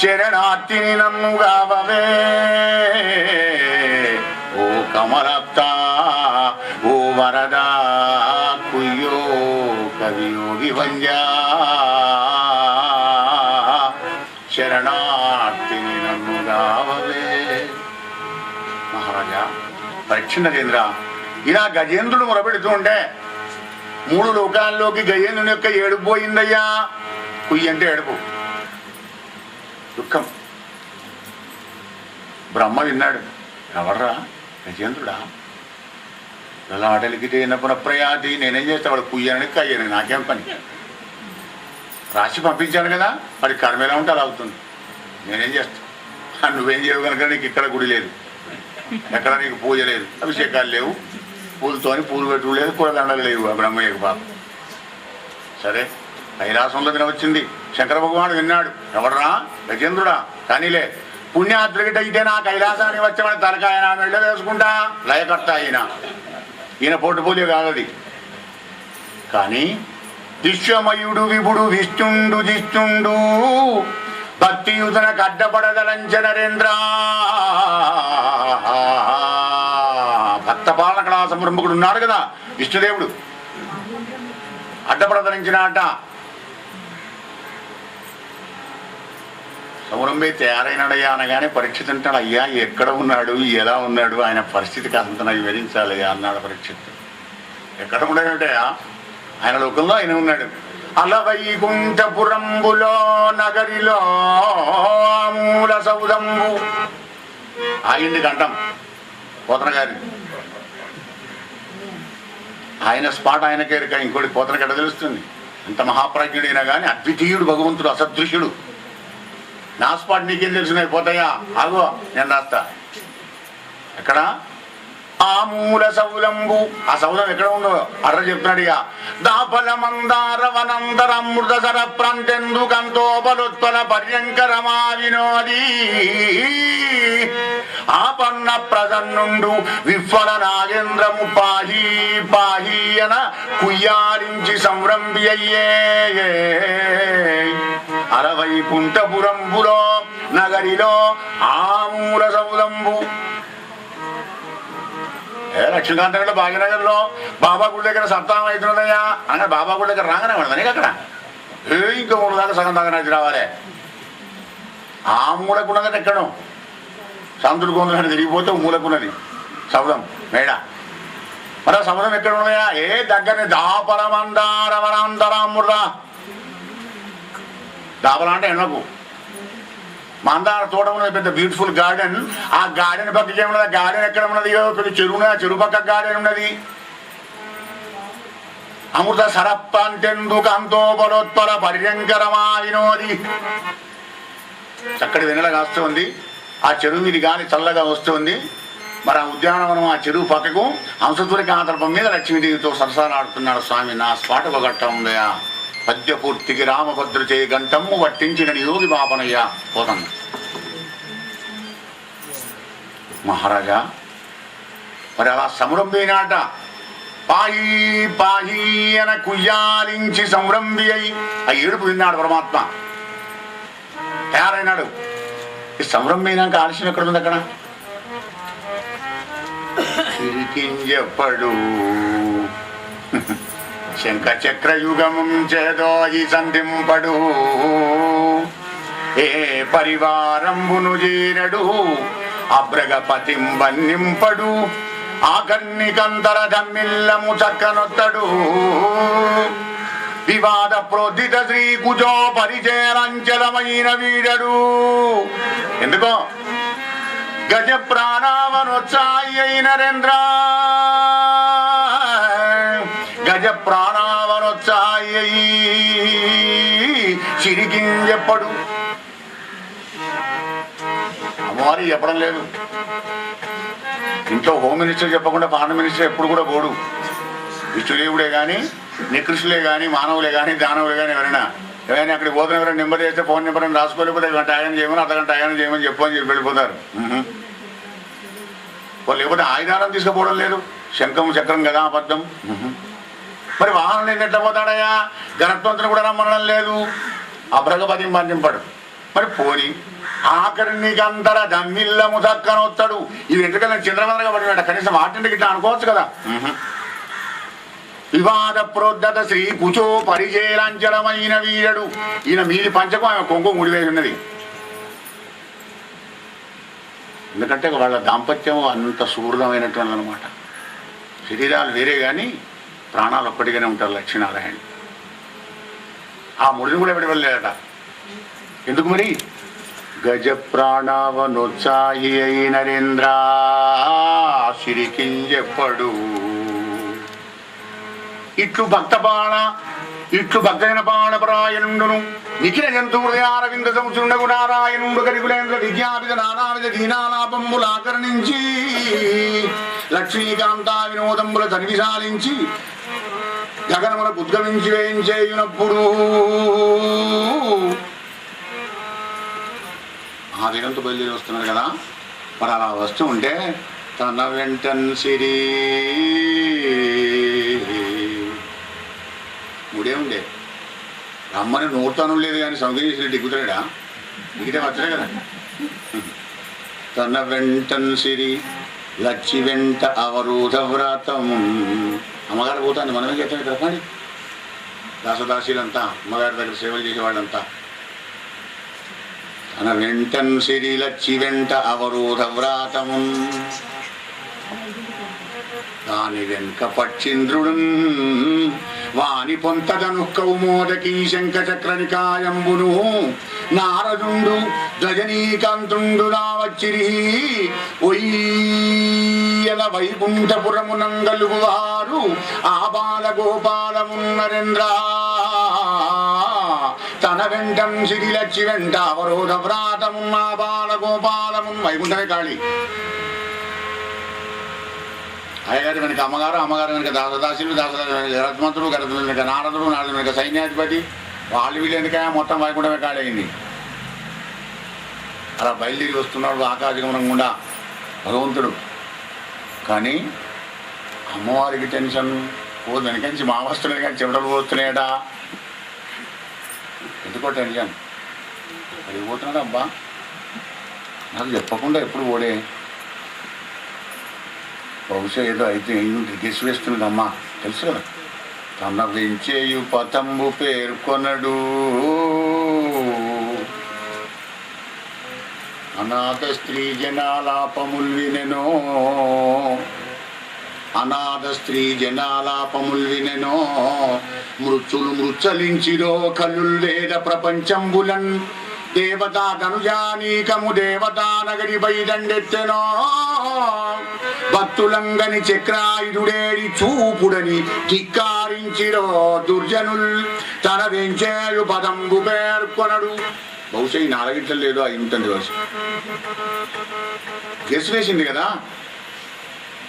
శరణార్థిని నన్ను గావవే ఓ కమలప్త ఓ వరదా కుయ్యో కవియోగి వంద్యా శరణార్థిని నన్ను గావవే. మహారాజా పరీక్ష నరేంద్ర ఇలా గజేంద్రుడు మొరపెడుతూ ఉంటే 3 లోకాల్లోకి గజేంద్రుని యొక్క ఏడుపు పోయిందయ్యా. కుయ్యి అంటే ఏడుపు, దుఃఖం. బ్రహ్మ విన్నాడు, ఎవర్రా గజేంద్రుడా ఇలా ఆటలికితే పునఃప్రయాతి, నేనేం చేస్తా వాడు కుయ్యని కయ్యని నాకేం పని? రాసి పంపించాను కదా, వాడి కర్మ ఎలా ఉంటే అలా అవుతుంది, నేనేం చేస్తాను? నువ్వేం చేయవు కనుక నీకు ఇక్కడ గుడి లేదు, ఎక్కడ నీకు పూజ లేదు, అభిషేకాలు లేవు, పూలతోని పూలు పెట్టుడు లేదు, పూలదండలు లేవు ఆ బ్రహ్మయ్యకు పాప. సరే కైలాసంలో వినవచ్చింది, శంకర భగవానుడు విన్నాడు, ఎవర్రా గజేంద్రుడా కానీలే పుణ్యాత్రికిట అయితే నా కైలాసానికి వచ్చామని తలకాయ నా మెళ్ళ వేసుకుంటా లయకర్త ఈయన పోటుపోలే కాదది. కానీ విశ్వమయుడు విభుడు విష్ణుండు జిష్ణుండు భక్తియుతన కడ్డపడదలంచ నరేంద్ర. భక్త పాలనకళా సంరంభకుడు ఉన్నాడు కదా విష్ణుదేవుడు, అడ్డపడదలించినాట. సౌరంభే తయారైనాడయ్యా అనగానే పరీక్షిత్ అంటాడు, అయ్యా ఎక్కడ ఉన్నాడు ఎలా ఉన్నాడు ఆయన పరిస్థితి కాస్త నాకు వివరించాలి అన్నాడు పరీక్షిత్. ఎక్కడ ఉండేటయ్యా ఆయన లోకంలో ఆయన ఉన్నాడు. అలవైకుంఠపురంబులో నగరిలో మూల సౌదంబు ఆగింది కంఠం పోతన గారి. ఆయన స్పాట్ ఆయనకే ఇంకోటి పోతనకి ఎట్ట తెలుస్తుంది? అంత మహాప్రజ్ఞుడైనా కానీ అద్వితీయుడు భగవంతుడు, అసదృశ్యుడు. నా స్పాట్ నీకేం తెలిసినవి పోతాయా? ఆగో నేను రాస్తా. ఎక్కడ ఆ మూల సౌలంబు ఆ సౌలం ఎక్కడ ఉందో అర్ర చెప్తున్నాడు ఇక దాపల మందార వనందరమృత సర ప్రాంతెందుకంతోపలుత్పల పర్యంకరమా వినోదీ ఆపన్న ప్రసన్నుండు విఫల నాగేంద్రము పాహీ పాహీయన కుయ్యారించి సంరంభి అయ్యే అరవైకుంఠపురంబులో నగరిలో ఆమూల సౌలంబు లక్ష్మీకాంత గంట భాగ్యనగర్ లో బాబా గుడి దగ్గర సప్తాహం అవుతున్నదయ్యా అన్న బాబా గుడి దగ్గర రాగానే ఉండదు అక్కడ ఇంకా 3 దాకా సగం దాకా నడిచి రావాలి ఆ మూలకున్నదని ఎక్కడం సంతుడు కొందరు తిరిగిపోతే మూలకున్నది సముద్రం మేడ మరి ఆ సముద్రం ఎక్కడ ఉన్నాయా దగ్గరనే దాపల మందారవనంతరాముర్రా దాపల అంటే ఎన్నకు మందార తోట ఉన్నది పెద్ద బ్యూటిఫుల్ గార్డెన్ ఆ గార్డెన్ పక్కకి ఏమున్నది ఆ గార్డెన్ ఎక్కడ ఉన్నది పెద్ద చెరువు ఉన్నది ఆ చెరువు పక్క గార్డెన్ ఉన్నది అమృత సరప్పంతెందుకంతోపలోత్పల పర్యంకరమా వినోది చక్కటి వెన్నెల కాస్తూ ఉంది ఆ చెరువు మీద గాలి చల్లగా వస్తుంది మరి ఆ ఉద్యానవనం ఆ చెరువు పక్కకు హంసతుడి కాంతర్పం మీద లక్ష్మీదేవితో సరసాలాడుతున్నాడు స్వామి నా స్పాట ఒకట్ట ఉందయా పద్యపూర్తికి రామభద్ర చేయ గంటమ్ము పట్టించిన యోగి బాపనయ్యా పోతన్న మహారాజా మరి అలా సంరంభినాట పాహీ పాహీ అన కుయ్యాలించి సంరంభి అయి ఆ ఏడుపు విన్నాడు పరమాత్మ తయారైనాడు ఈ సంరంభినాక ఆలస్యం ఎక్కడ ఉంది అక్కడ చిరికింజెప్పడు శంఖ చక్రయుగము చేదో ఈ సంధింపడు ఏ పరివారంబును జీరడు అబ్రగపతిం వన్నింపడు ఆకర్ణికంతర దమ్మిల్లము చక్కనొత్తడు వివాద ప్రోద్ధిత శ్రీ కుజో పరిచయరంచలమైన వీడడు ఎందుకో గజ ప్రాణావనోత్సాయి నరేంద్ర గజ ప్రాణావనోత్సాయి చిరికింజెప్పడు అమ్మవారి చెప్పడం లేదు ఇంట్లో హోమ్ మినిస్టర్ చెప్పకుండా ఫారెన్ మినిస్టర్ ఎప్పుడు కూడా పోడు విష్ణుదేవుడే కానీ నికృష్టులే కానీ మానవులే కానీ దానవులే కానీ ఎవరైనా అక్కడికి పోతున్న ఎవరైనా నెంబర్ చేస్తే ఫోన్ నెంబర్ అని రాసుకోలేకపోతే గంట ఆయన చేయమని అర్ధగంట ఆయన చేయమని చెప్పు అని చెప్పి వెళ్ళిపోతారు వాళ్ళు లేకపోతే ఆయుధాలను తీసుకుపోవడం లేదు శంఖం చక్రం కదా అబద్ధం మరి వాహనం లేదు ఎట్లా పోతాడయ్యా గణత్వంతుని కూడా రమ్మనడం లేదు అభ్రగపతి మన్నింపడు మరి పోని ఆకర్ణికంతర దమ్మిల్లము దక్కనొత్తాడు ఇవి ఎందుకన్నా చంద్రమందరగా పడినట్ట కనీసం వాటింటికి ఇట్లా అనుకోవచ్చు కదా వివాద ప్రోద్ధత శ్రీ కుచో పరిచయలంచలమైన వీరడు ఈయన మీది పంచకం ఆమె కొంగు ముడివేసి ఉన్నది ఎందుకంటే వాళ్ళ దాంపత్యం అంత సుహృదమైనటువంటి అనమాట శరీరాలు వేరే కానీ ప్రాణాలు ఒక్కటిగానే ఉంటారు లక్ష్మీనారాయణ ఆ ముడిని కూడా ఎవడి వెళ్ళలేదట ఎందుకు మరి గజ ప్రాణావనోత్సాహి అయి నరేంద్ర సిరికింజెప్పడు ఇట్లు భక్తబాణ ఇట్లు భక్తజన బాణపరాయణుండును నిఖిల జంతు హృదయారవింద సంసుండగు నారాయణుండు కరికులేంద్ర విద్యాపిత నానావిధ దీనాలాపంబులాకరణించి లక్ష్మీకాంతా వినోదంబుల తనివిశాలించి గగనములకు ఉద్గమించి వేయించేయునప్పుడు ఆ దినంతో బయలుదేరి వస్తున్నారు కదా మరి అలా వస్తూ ఉంటే తన వెంటన్ సిరి ముడే ఉండే రమ్మని నోరుతాను లేదు కానీ సౌకర్యం దిగుతాడా దిగితే వచ్చాడే కదా తన వెంటన్ సిరి లచ్చి వెంట అవరోధ వ్రతము అమ్మగారు పోతాను మనమే చేస్తాం ఇక్కడ కానీ దాసదాసీలంతా అమ్మగారి దగ్గర సేవలు చేసేవాళ్ళంతా తన వెంటన్ సిరి లచ్చి వెంట అవరోధ వ్రాతము దాని వెనుక పక్షింద్రుడు వాని పొంతదను కౌమోదకీ శంఖ చక్రనికాయంబును నారదుండు రజనీకాంతుండు నా వచ్చిరి ఒయ్యల వైకుంఠపురమునంగలుగు వారు ఆ బాల గోపాలమున్నరేంద్ర తన వెంటం సిరిలచ్చి వెంట అవరోధ వ్రాతమున్న బాల గోపాలము వైకుంఠమే కాళీ అయ్యగారి వెనుక అమ్మగారు, అమ్మగారి వెనుక దాసదాసులు, దాసదాసు వెనుక గరత్మంతుడు, గరత్మంతుడు వెనుక నారదుడు, నారదుడు వెనుక సైన్యాధిపతి, వాళ్ళు వీళ్ళు ఎందుక మొత్తం వైకుంఠమే కాడయింది. అలా బయలుదేరి వస్తున్నాడు ఆకాశగమనం గుండా భగవంతుడు. కానీ అమ్మవారికి టెన్షన్, ఓ వెనకంచి మా వస్తున్నాయి కానీ చెమటలు పోస్తున్నాయట. ఎందుకో టెన్షన్, అది పోతున్నాడు. అబ్బా నాకు చెప్పకుండా ఎప్పుడు పోడే, బహుశా ఏదో అయితే గెస్ వేస్తున్నదమ్మా, తెలుసు కదా. తన వెంచేయు పతంబు పేర్కొనడు, అనాథ స్త్రీ జనాలాపముల్ వినెనో, అనాథ స్త్రీ జనాలాపముల్ వినెనో, మృత్యులు మృచ్చలించిరో కలుల్ వేద ప్రపంచంబులన్, దేవతా ధనుజానీకము దేవతా నగరి బైదండెత్తెనో, భక్తులంగని చక్రాయుధుడేడి చూపుడని ధిక్కారించిరో దుర్జనుల్, తన వెంచేయు పదంబు పేర్కొనడు. బహుశా ఈ 4 గంటలు లేదో అయి ఉంటుంది. బహుశా గెస్ వేసింది కదా,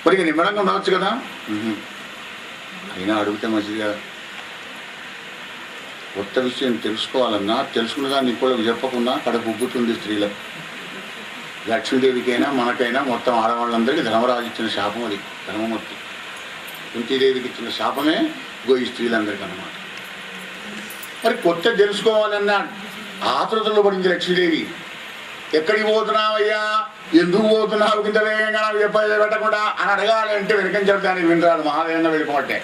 మరి నిమ్మడంగా ఉండవచ్చు కదా. అయినా అడిగితే మంచిది కదా. కొత్త విషయం తెలుసుకోవాలన్నా తెలుసుకున్న దాన్ని ఇంకోళ్ళకి చెప్పకుండా కడుపు ఉబ్బుతుంది స్త్రీలకు. లక్ష్మీదేవికైనా మనకైనా మొత్తం ఆడవాళ్ళందరికీ ధర్మరాజు ఇచ్చిన శాపం అది. ధర్మమూర్తి కుంతీదేవికి ఇచ్చిన శాపమే ఈ స్త్రీలందరికీ అన్నమాట. మరి కొత్త తెలుసుకోవాలన్నా ఆతృతలో పడింది లక్ష్మీదేవి. ఎక్కడికి పోతున్నావయ్యా, ఎందుకు పోతున్నావు, కింద వేగంగా నాకు చెప్పేది పెట్టకుండా అని అడగాలంటే వెనకని చెప్పడానికి వినరాదు. మహావేగంగా వెళ్ళిపోతే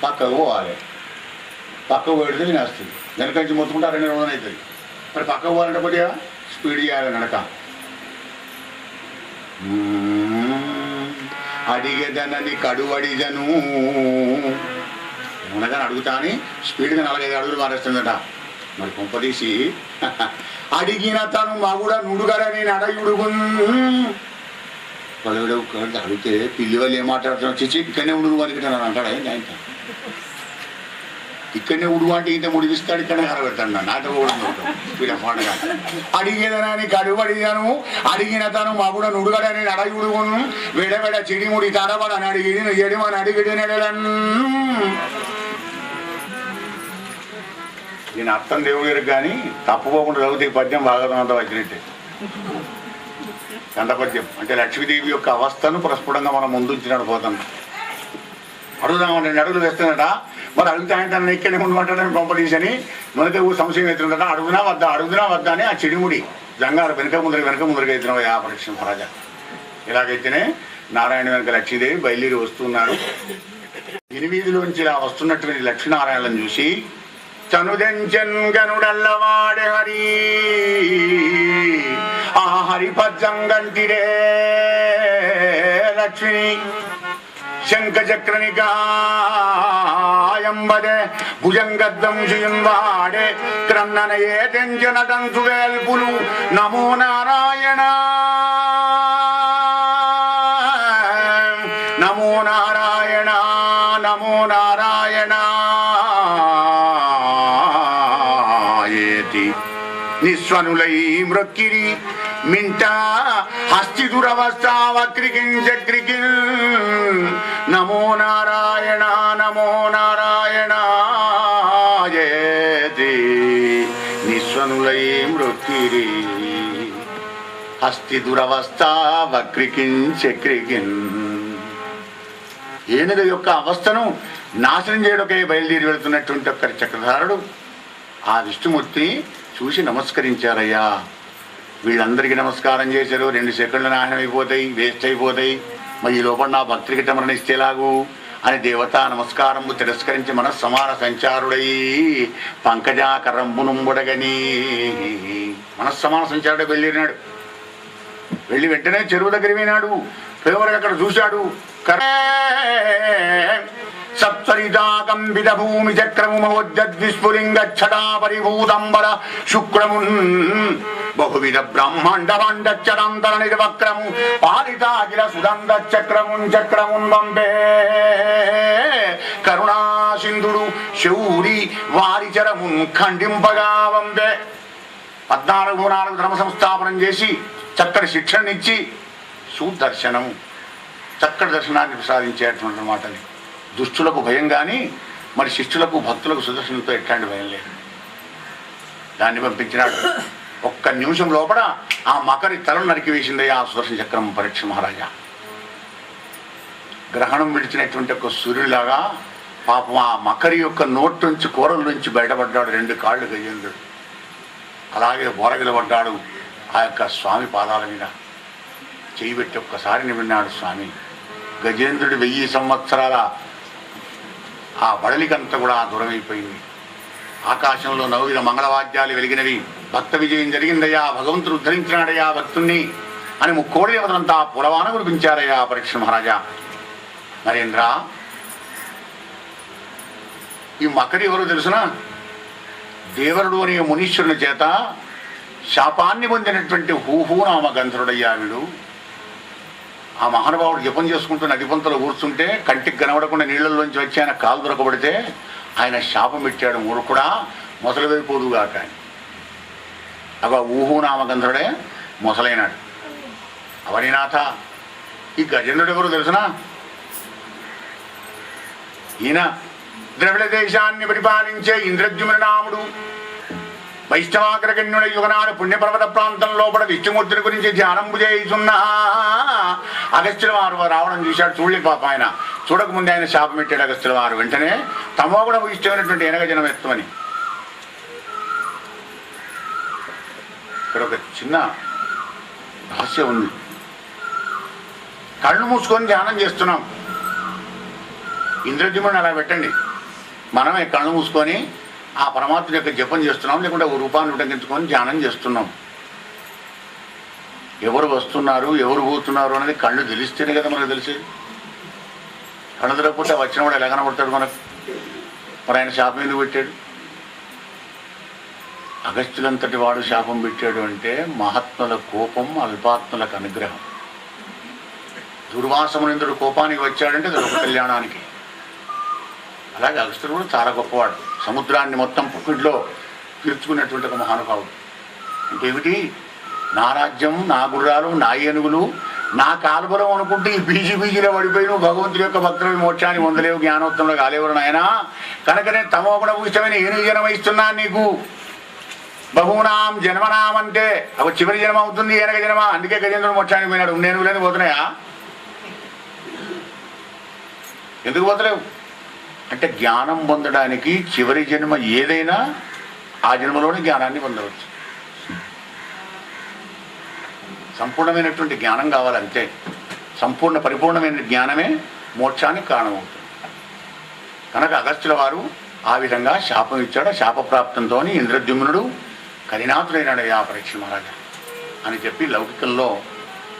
పక్కకు పోవాలి, పక్కకు పెడితే వినేస్తుంది. వెనకంచి మొత్తుకుంటే 2 రోజులు అవుతుంది. మరి పక్కకు పోవాలంటే కొద్దిగా స్పీడ్ చేయాలి నడక. అడిగేదనని కడువడిజను ఏమనగానే అడుగుతా అని స్పీడ్గా 4-5 అడుగులు మారేస్తుందట. మరి కొంపదీసి అడిగిన తను మగుడ నుడుగరని నడయుడుగు అడిగితే పిల్లి వాళ్ళు ఏం మాట్లాడుతున్నావు, చిచ్చి ఇక్కడనే ఉడుగు వారికి అంటాడు. ఆయన ఇక్కడనే ఉడుగు అంటే ఇంత ముడిగిస్తాడు, ఇక్కడనే కరబెడతాడు. నాతో కూడా పండుగ అడిగేదనని కడువడిగాను, అడిగిన తను మగుడ నుడుగడని నడయుడుగును, వెడవెడ చిడిముడి తడబడని అడిగి ఎడిమని అడిగిడి నెడలన్. దీని అర్థం దేవుడికి కానీ తప్పుకోకుండా చదివితే పద్యం భాగవతం వచ్చినట్టే. కంఠపద్యం అంటే లక్ష్మీదేవి యొక్క అవస్థను ప్రస్ఫుటంగా మనం ముందుంచినట్టు పోతాం. అడుగుదాం 2 అడుగులు వేస్తున్నట. మరి అడిగితే ఆయన తన ఇక్కడనే ఉండమంటాడని పంపడీసని మనకు సంశయం అవుతుందట. అడుగునా వద్దా అని ఆ చిడిముడి జంగారు వెనక ముందరగా అవుతున్నావు ఆ పరీక్ష మహారాజా. ఇలాగైతేనే నారాయణ వెనక లక్ష్మీదేవి బయలుదేరి వస్తున్నారు. 8 ఇలా వస్తున్నటువంటి లక్ష్మీనారాయణలను చూసి చనుదెంచన్ గనుడల్లవాడే హరి, ఆ హరిపజ్జంగంటిరే లక్ష్మి శంఖచక్రనికాయంబదే భుజంగద్వంశియున్ వాడే క్రన్ననయే తెంచనటంసు వేల్పులు. నమో నారాయణ నమో నారాయణ నమో నారాయణ నిస్వనులై మృక్కిరి మింట హస్తి దురవస్థా వక్రికించక్రికి. నమో నారాయణ నమో నారాయణ నిస్వనులై మృక్కిరి హస్తి దురవస్థా వక్రికించక్రికిన్. ఏనుగ యొక్క అవస్థను నాశనం చేయడకే బయలుదేరి వెళుతున్నటువంటి ఒక్క చక్రధారుడు ఆ విష్ణుమూర్తిని చూసి నమస్కరించారయ్యా. వీళ్ళందరికీ నమస్కారం చేశారు. 2 సెకండ్లు నాశనం అయిపోతాయి, వేస్ట్ అయిపోతాయి. మరి ఈ లోపల నా భక్తికి మరణిస్తేలాగు అని దేవతా నమస్కారము తిరస్కరించి మనస్సమాన సంచారుడై పంకజాకరంబునుంబుడగని మనస్సమాన సంచారుడే వెళ్ళినాడు. వెళ్ళి వెంటనే చెరువు దగ్గర వినాడు. పేవరికి అక్కడ చూశాడు. సప్తరితాకంబిత భూమి చక్రము మహోద్యద్విస్ఫులింగ ఛటా పరిభూతంబర శుక్రమున్ బహువిధ బ్రహ్మాండమండచ్చరంతర నిర్వక్రము పాలితాగిల సుదంద చక్రమున్ వంబే కరుణాసింధుడు శౌరి వారిచరమున్ ఖండింపగా వంబే. 14 ధర్మ సంస్థాపనం చేసి చక్కని శిక్షణనిచ్చి సుదర్శనము చక్కటి దర్శనాన్ని ప్రసాదించేటువంటి మాటని. దుష్టులకు భయం కానీ మరి శిష్యులకు భక్తులకు సుదర్శనంతో ఎట్లాంటి భయం లేదు. దాన్ని పంపించినాడు. ఒక్క నిమిషం లోపల ఆ మకరి తలను నరికివేసిందయ్యా ఆ సుదర్శన చక్రం పరీక్ష మహారాజా. గ్రహణం విడిచినటువంటి ఒక సూర్యుడిలాగా పాపం ఆ మకరి యొక్క నోటి నుంచి కూరల నుంచి బయటపడ్డాడు. 2 కాళ్ళు గజేంద్రుడు అలాగే బోరగిలబడ్డాడు. ఆ యొక్క స్వామి పాదాల మీద చేయి పెట్టి ఒక్కసారి నిమిన్నాడు స్వామి. గజేంద్రుడి 1000 సంవత్సరాల ఆ బడలికంతా కూడా దూరమైపోయింది. ఆకాశంలో నవవిధ మంగళవాద్యాలు వెలిగినవి. భక్త విజయం జరిగిందయ్యా, భగవంతుడు ఉద్ధరించినాడయ్యా భక్తుణ్ణి అని ముక్కోడి దేవతలంతా పులవాన కురిపించారయ్యా పరీక్ష మహారాజా. నరేంద్ర, ఈ మకరి ఎవరో తెలుసునా? దేవరుడు అనే మునీశ్వరుని చేత శాపాన్ని పొందినటువంటి హూహూనామ గంధరుడయ్యా వీడు. ఆ మహానుభావుడు జపం చేసుకుంటూ నది పొంతలో కూర్చుంటే కంటికి కనబడకుండా నీళ్లలోంచి వచ్చి ఆయన కాలు దొరకబడితే ఆయన శాపం పెట్టాడు. మూర్ఖుడా మొసలివైపోదుగా కానీ అవ ఊహూనామ గంధరుడే మొసలైనాడు. అవనినాథ, ఈ గజేంద్రుడు ఎవరు తెలుసునా? ఈయన ద్రవిడ దేశాన్ని పరిపాలించే ఇంద్రద్యుమ్న నాముడు. వైష్ణవాగ్రగణ్యుడ యుగనాడు పుణ్యపర్వత ప్రాంతం లోపల విష్ణుమూర్తిని గురించి ధ్యానంబు చేయుచున్నా అగస్త్యుల వారు రావడం చూశాడు. చూడలేక పాప ఆయన చూడకముందే ఆయన శాపం పెట్టాడు అగస్త్యుల వారు. వెంటనే తమో కూడా ఇష్టమైనటువంటి ఏనగజనం ఎత్తమని. ఇక్కడ ఒక చిన్న రహస్యం ఉంది. కళ్ళు మూసుకొని ధ్యానం చేస్తున్నాం. ఇంద్రద్యుమ్నుని అలా పెట్టండి. మనమే కళ్ళు మూసుకొని ఆ పరమాత్మ యొక్క జపం చేస్తున్నాం, లేకుంటే ఒక రూపాన్ని ఉటంకించుకొని ధ్యానం చేస్తున్నాం. ఎవరు వస్తున్నారు ఎవరు పోతున్నారు అనేది కళ్ళు తెలిస్తేనే కదా మనకు తెలిసేది. కళ్ళు తిరగకపోతే వచ్చిన వాడు ఎలా కనబడతాడు మనకు? మరి ఆయన శాపం ఎందుకు పెట్టాడు? అగస్త్యులంతటి వాడు శాపం పెట్టాడు అంటే మహాత్ముల కోపం, అల్పాత్ములకు అనుగ్రహం. దుర్వాసమునింద్రుడు కోపానికి వచ్చాడంటే అది ఒక కళ్యాణానికి. అలాగే అగస్త్యుడు కూడా చాలా గొప్పవాడు. సముద్రాన్ని మొత్తం పుక్కిట్లో తీర్చుకున్నటువంటి ఒక మహానుభావుడు. ఇంకేమిటి? నా రాజ్యం, నా గుర్రాలు, నా ఏనుగులు, నా కాలుబలం అనుకుంటే ఈ బీజీలో పడిపోయి నువ్వు భగవంతుడి యొక్క భక్తుల మోక్షాన్ని పొందలేవు, జ్ఞానోత్తంలో కాలేవరు నాయన. కనుకనే తమో గుణ భూషమైన ఏనుగు జన్మ ఇస్తున్నాను నీకు. బహూనాం జన్మనాం అంటే ఒక చివరి జన్మ అవుతుంది ఏనగ జన్మ. అందుకే గజేంద్రుడు మోక్షానికి పోయినాడు. ఏనుగులని పోతున్నాయా? ఎందుకు పోతలేవు అంటే జ్ఞానం పొందడానికి చివరి జన్మ ఏదైనా ఆ జన్మలోనే జ్ఞానాన్ని పొందవచ్చు. సంపూర్ణమైనటువంటి జ్ఞానం కావాలంటే సంపూర్ణ పరిపూర్ణమైన జ్ఞానమే మోక్షానికి కారణమవుతుంది. కనుక అగస్త్యుల వారు ఆ విధంగా శాపం ఇచ్చాడు. శాపప్రాప్తంతో ఇంద్రద్యుమ్నుడు కరినాథుడైనాడు యా పరీక్ష మహారాజా అని చెప్పి లౌకికంలో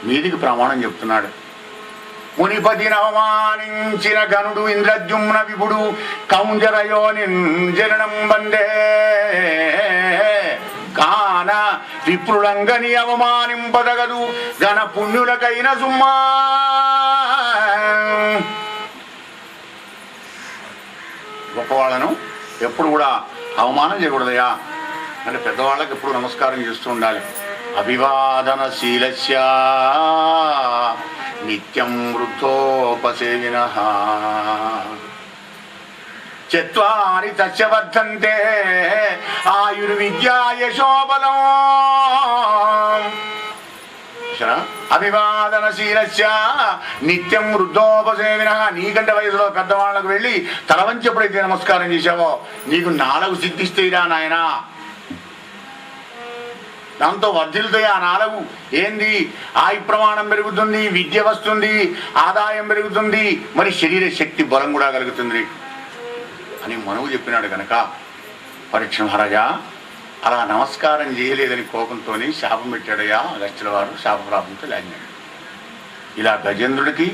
మీదికి ప్రమాణం చెప్తున్నాడు. మునిపతిని అవమానించిన గనుడు ఇంద్రద్యుమ్న విభుడు కౌంజరయోని జననం బందే కాన విప్రులంగని అవమానింపదగదు గణ పుణ్యులకైన సుమ్మా. గొప్పవాళ్ళను ఎప్పుడు కూడా అవమానం చేయకూడదయా అంటే పెద్దవాళ్ళకి ఎప్పుడు నమస్కారం చేస్తూ ఉండాలి. అభివాదనశీలస్య నిత్యం వృద్ధోపసేవినః చత్వారి తస్య వర్ధంతే ఆయుర్విద్యా యశోబలం. అభివాదనశీలస్య నిత్యం వృద్ధోపసేవినః. నీకంటే వయసులో పెద్దవాళ్ళకు వెళ్ళి తల వంచి ఎప్పుడైతే నమస్కారం చేశావో నీకు 4 సిద్ధిస్తాయిరా నాయనా. దాంతో వర్ధిల్లుతాయి ఆ 4. ఏంది? ఆయు ప్రమాణం పెరుగుతుంది, విద్య వస్తుంది, ఆదాయం పెరుగుతుంది, మరి శరీర శక్తి బలం కూడా కలుగుతుంది అని మనవు చెప్పినాడు. కనుక పరీక్ష మహారాజా అలా నమస్కారం చేయలేదని కోపంతో శాపం పెట్టాడయ్యా అగస్త్యుల వారు. శాపప్రాపంతో లాగినాడు. ఇలా గజేంద్రుడికి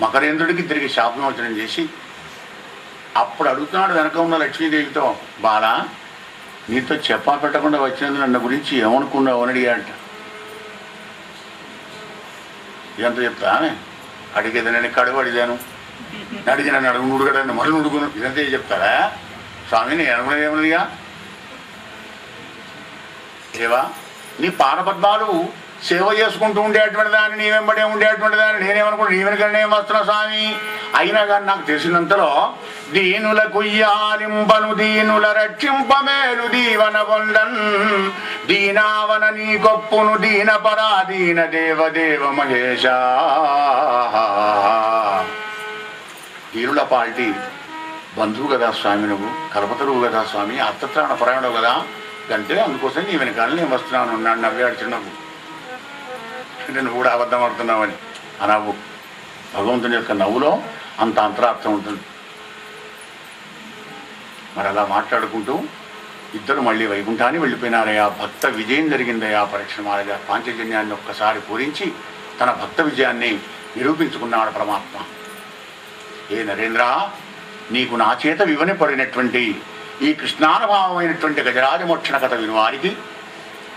మకరేంద్రుడికి తిరిగి శాపమోచనం చేసి అప్పుడు అడుగుతున్నాడు వెనక ఉన్న లక్ష్మీదేవితో, బాలా నీతో చెప్పా పెట్టకుండా వచ్చినందుకు నన్ను గురించి ఏమనుకున్నావు అని అడిగాడంట. ఇదంతా చెప్తా అడిగేది నేను కడుగు అడిగాను, అడిగి నన్ను అడుగు నుడుగడాన్ని మళ్ళీ నుడుగును, ఇదంతా చెప్తారా స్వామి? నేను అనుకునేది ఏమన్నదిగా దేవా, నీ పాదపద్మాలు సేవ చేసుకుంటూ ఉండేటువంటి దాన్ని నీ వెంబడే ఉండేటువంటి దాన్ని నేనేమనుకుంటా నీ వెనుకనే వస్తున్నా స్వామి. అయినా కానీ నాకు తెలిసినంతలో దీనుల కుయ్యాలింపను దీనుల రక్షింపమేలు దీవన పొందన్ దీనావన నీ కొప్పును దీన పరాధీన దేవదేవ మహేశ. దీనుల పాల్టీ బంధువు కదా స్వామి, నువ్వు కల్పతరువు కదా స్వామి, అర్థత్రాణ పరాయణవు కదా అంటే అందుకోసం నీ వెనకాల నేను వస్తున్నాను అన్నాడు. నవ్వాడు చిన్నవ్వు. అంటే నువ్వు కూడా అబద్ధం ఆడుతున్నావని ఆ నవ్వు. భగవంతుని యొక్క నవ్వులో అంత అంతరార్థం ఉంటుంది. మరి అలా మాట్లాడుకుంటూ ఇద్దరు మళ్ళీ వైకుంఠాన్ని వెళ్ళిపోయినారయ్యా. భక్త విజయం జరిగిందయ్యా. పరీక్షమాలగా పాంచజన్యాన్ని ఒక్కసారి పూరించి తన భక్త విజయాన్ని నిరూపించుకున్నాడు పరమాత్మ. ఏ నరేంద్ర, నీకు నా చేత వివని పడినటువంటి ఈ కృష్ణానుభావమైనటువంటి గజరాజమోక్షణ కథ వినువారికి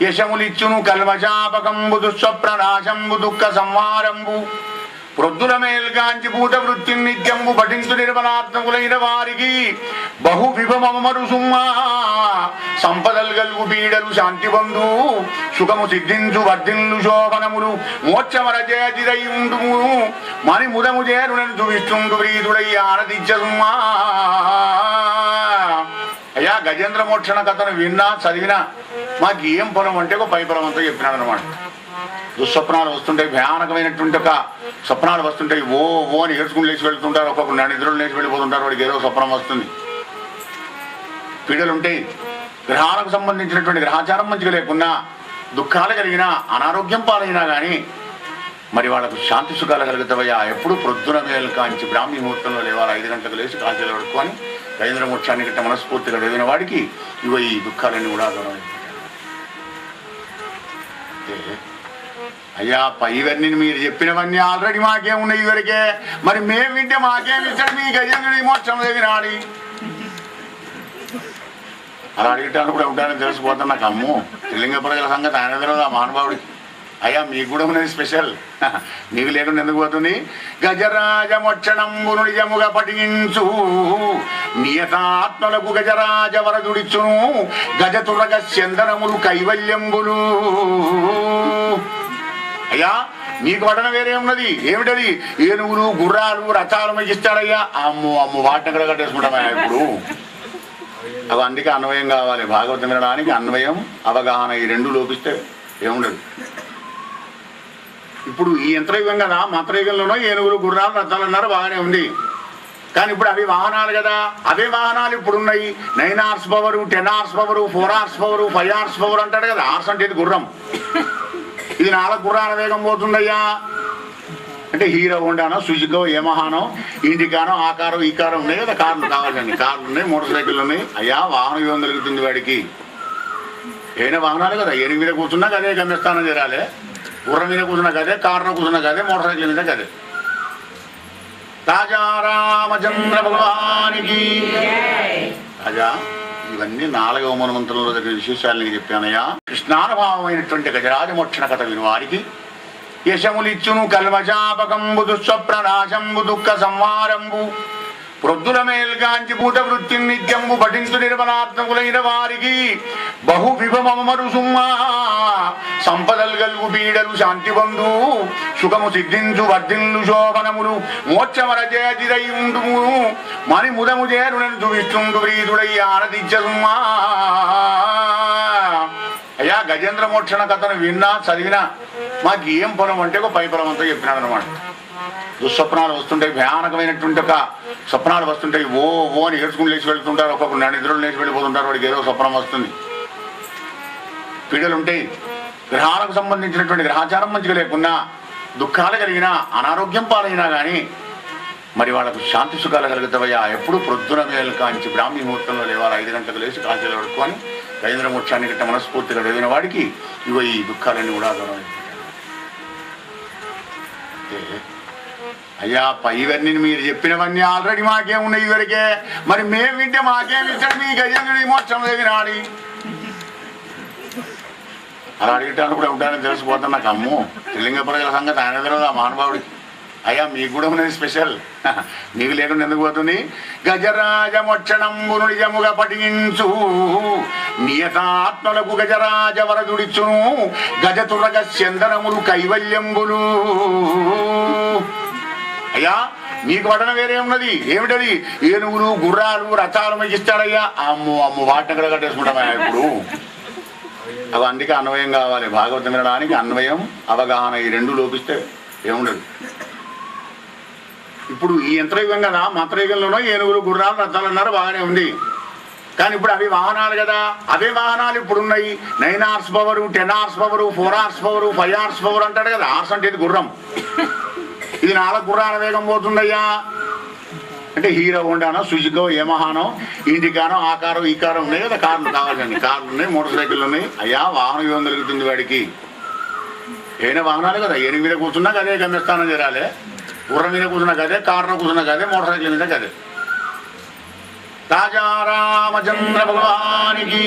యశములిచ్చును కల్మశాపకంబు దుస్వప్రనాశంబు దుఃఖ సంహారంబు ప్రొద్దుల మేల్గాంచి భూత వృత్తి నిత్యంబు పఠించు నిర్మలాత్మకులైన వారికి బహు విభమమరు సుమ్మా సంపదలు గల్గు పీడలు శాంతి బంధు సుఖము సిద్ధించు వర్ధిల్లు శోభనములు మోక్షమర జయజిరై ఉండుము మని ముదము చేరునందు విష్ణుండు ప్రీతుడై ఆనదిచ్చ సుమ్మా. అయ్యా, గజేంద్ర మోక్షణ కథను విన్నా చదివినా మాకు ఏం పొలం అంటే ఒక పై పొలం అంతా చెప్పినాడు అనమాట. దుస్వప్నాలు వస్తుంటాయి, భయానకమైనటువంటి ఒక స్వప్నాలు వస్తుంటాయి. ఓ ఓ అని ఏడ్చుకుని లేచి వెళ్తుంటారు. ఒక్కొక్క నిద్రలు లేచి వెళ్ళిపోతుంటారు. వాడికి ఏదో స్వప్నం వస్తుంది. పీడలు ఉంటాయి. గ్రహాలకు సంబంధించినటువంటి గ్రహాచారం మంచిగా లేకున్నా, దుఃఖాలు కలిగినా, అనారోగ్యం పాలైనా కానీ మరి వాళ్ళకు శాంతి సుఖాలు కలుగుతావయ్యా. ఎప్పుడు ప్రొద్దున మేలు కాంచి బ్రాహ్మీ ముహూర్తంలో లేవాలి. 5 గంటలకు లేచి కాంచెలు పడుకొని గజేంద్ర మోక్షాన్ని గట్ట మనస్ఫూర్తిగా చదివిన వాడికి ఇగో ఈ దుఃఖాలన్నీ కూడా దూరం. అయ్యా, పైవన్నీ మీరు చెప్పినవన్నీ ఆల్రెడీ మాకేమున్నాయి ఇవరికే. మరి మేము వింటే మాకేమి ఇచ్చాడు మీ గజేంద్రుడి మోక్షం దగ్గరాడి అలా అడిగటానికి కూడా ఉంటానని తెలిసిపోతాను నాకు. అమ్ము త్రిలింగ ప్రజల సంగతి ఆయన తెలియదు ఆ మహానుభావుడికి. అయ్యా, మీకు కూడా ఉన్నది స్పెషల్. మీకు లేకుండా ఎందుకు పోతుంది? గజరాజమోక్షణంబును నిజముగా పఠించు నియతాత్మలకు గజరాజ వరదుడిచును గజతురగ చందనములు కైవల్యంబులు. అయ్యా, మీకు పఠన వేరే ఉన్నది. ఏమిటది? ఏనుగులు గుర్రాలు రథాలు మీకు ఇస్తాడయ్యా. అమ్ము అమ్ము వాటిని కూడా కట్టేసుకుంటామయ్యా ఇప్పుడు. అవి అందుకే అన్వయం కావాలి. భాగవతం వినడానికి అన్వయం అవగాహన ఈ రెండు లోపిస్తే ఏముండదు. ఇప్పుడు ఈ యంత్రయుగం కదా, మంత్రయుగంలోనో ఏనుగులు గుర్రాలు రథాలు అన్నారు, బాగానే ఉంది. కానీ ఇప్పుడు అవి వాహనాలు కదా. అవే వాహనాలు ఇప్పుడు ఉన్నాయి. 9 hours power, 10 hours power, 4 hours power, 5 hours power అంటాడు కదా. హార్స్ అంటే ఇది గుర్రం. ఇది 4 గుర్రాల వేగం పోతుందయ్యా. అంటే హీరో హోండానో, సుజుకో, యమహానో, ఇండికానో, ఆ కారు ఈ కారు ఉన్నాయి కదా. కార్లు కావాలండి. కార్లు ఉన్నాయి, మోటార్ సైకిళ్ళు ఉన్నాయి. అయ్యా, వాహన వ్యూహం దొరుకుతుంది వాడికి. ఏమైనా వాహనాలు కదా. ఏనుగు మీద కూర్చున్నా అదే గమ్యస్థానం చేరాలి. గుర్రం మీద కూర్చున్నా కదే, కారులో కూర్చున్నా కదే, మోటార్ సైకిల్ మీద కదే. రాజా రామచంద్ర భగవానికి రాజా. ఇవన్నీ 4వ మన్వంతరంలో జరిగిన విశేషాలని చెప్పానయ్యా. కృష్ణానుభావమైనటువంటి గజరాజమోక్షణ కథ వినువారికి యశములిచ్చును కల్మశాపకంబు దుస్వప్రనాశంబు దుఃఖ సంహారంబు ప్రొద్దుల మేల్గాంచి భూత వృత్తి నిత్యంబు పఠించు నిర్మలాత్మకులైన వారికి బహు విభమమరు సుమ్మా సంపదలు గల్గు పీడలు శాంతి బంధు సుఖము సిద్ధించు వర్ధిల్లు శోభనములు మోక్షమర జయజిరై ఉండుము మని ముదము చేరునందు విష్ణుండు ప్రీతుడై ఆనదిచ్చ సుమ్మా. అయ్యా, గజేంద్ర మోక్షణ కథను విన్నా చదివినా మాకు ఏం పొలం అంటే ఒక పై పొలం అంతా చెప్పినాడు అనమాట. దుస్వప్నాలు వస్తుంటాయి, భయానకమైనటువంటి ఒక స్వప్నాలు వస్తుంటాయి. ఓ ఓ అని ఏడ్చుకుని లేచి వెళ్తుంటారు. ఒక్కొక్క నిద్రలు లేచి వెళ్ళిపోతుంటారు. వాడికి ఏదో స్వప్నం వస్తుంది. పీడలు ఉంటాయి. గ్రహాలకు సంబంధించినటువంటి గ్రహాచారం మంచిగా లేకున్నా, దుఃఖాలు కలిగినా, అనారోగ్యం పాలైనా కానీ మరి వాళ్ళకు శాంతి సుఖాలు కలుగుతావయ్యా. ఎప్పుడు ప్రొద్దున మేలు కాంచి బ్రాహ్మీ ముహూర్తంలో లేవాలి. 5 గంటలకు లేచి కాంచెలు పడుకొని గజేంద్ర మోక్షాన్ని గట్ట మనస్ఫూర్తిగా చదివిన వాడికి ఇగో ఈ దుఃఖాలన్నీ కూడా దూరం. అయ్యా, పైవన్నీ మీరు చెప్పినవన్నీ ఆల్రెడీ మాకేమున్నాయి ఇవరికే. మరి మేము వింటే మాకేమి ఇచ్చాడు మీ గజేంద్రుడి మోక్షం దగ్గరాడి అలా అడిగటానికి కూడా ఉంటానని తెలిసిపోతాను నాకు. అమ్ము త్రిలింగ ప్రజల సంగతి ఆయన తెలియదు ఆ మహానుభావుడికి. అయ్యా మీకు కూడా ఉన్నది స్పెషల్, మీకు లేకుండా ఎందుకు పోతుంది? గజరాజ మొక్షణంబును నిజముగా పఠించు నియతాత్మలకు గజరాజ వరదుడిచును గజతురగ చందనములు కైవల్యంబులు. అయ్యా మీకు వడన వేరే ఉన్నది, ఏమిటది? ఏనుగులు గుర్రాలు రథాలు మీకు ఇస్తాడయ్యా. అమ్మో అమ్మో వాటిని కూడా కట్టేసుకుంటామా ఇప్పుడు? అవి అందుకే అన్వయం కావాలి. భాగవతం వినడానికి అన్వయం అవగాహన ఈ రెండు లోపిస్తే ఏముండదు. ఇప్పుడు ఈ యంత్రయుగం కదా, మంత్రయుగంలోనో ఏనుగులు గుర్రాలు రథాలు అన్నారు, బాగానే ఉంది. కానీ ఇప్పుడు అవి వాహనాలు కదా, అవే వాహనాలు ఇప్పుడు ఉన్నాయి. 9 horse power, 10 horse power, 4 horse power, 5 horse power అంటాడు కదా. హార్స్ అంటే ఇది గుర్రం, ఇది 4 గుర్రాల వేగం పోతుందయ్యా. అంటే హీరో హోండానో సుజుకో యమహానో ఇండికానో ఆ కారు ఈ కారు ఉన్నాయి కదా, కార్లు కావాలండి. కార్లు ఉన్నాయి, మోటార్ సైకిళ్ళు ఉన్నాయి. అయ్యా వాహనం ఏం దొరుకుతుంది వాడికి? ఏమైనా వాహనాలు కదా. ఏనుగు మీద కూర్చున్నా కదే గమ్యస్థానం చేరాలి, గుర్రం మీద కూర్చున్నా కదే, కారులో కూర్చున్నా కదే, మోటార్ సైకిల్ మీద కదే. రాజా రామచంద్ర భగవానికి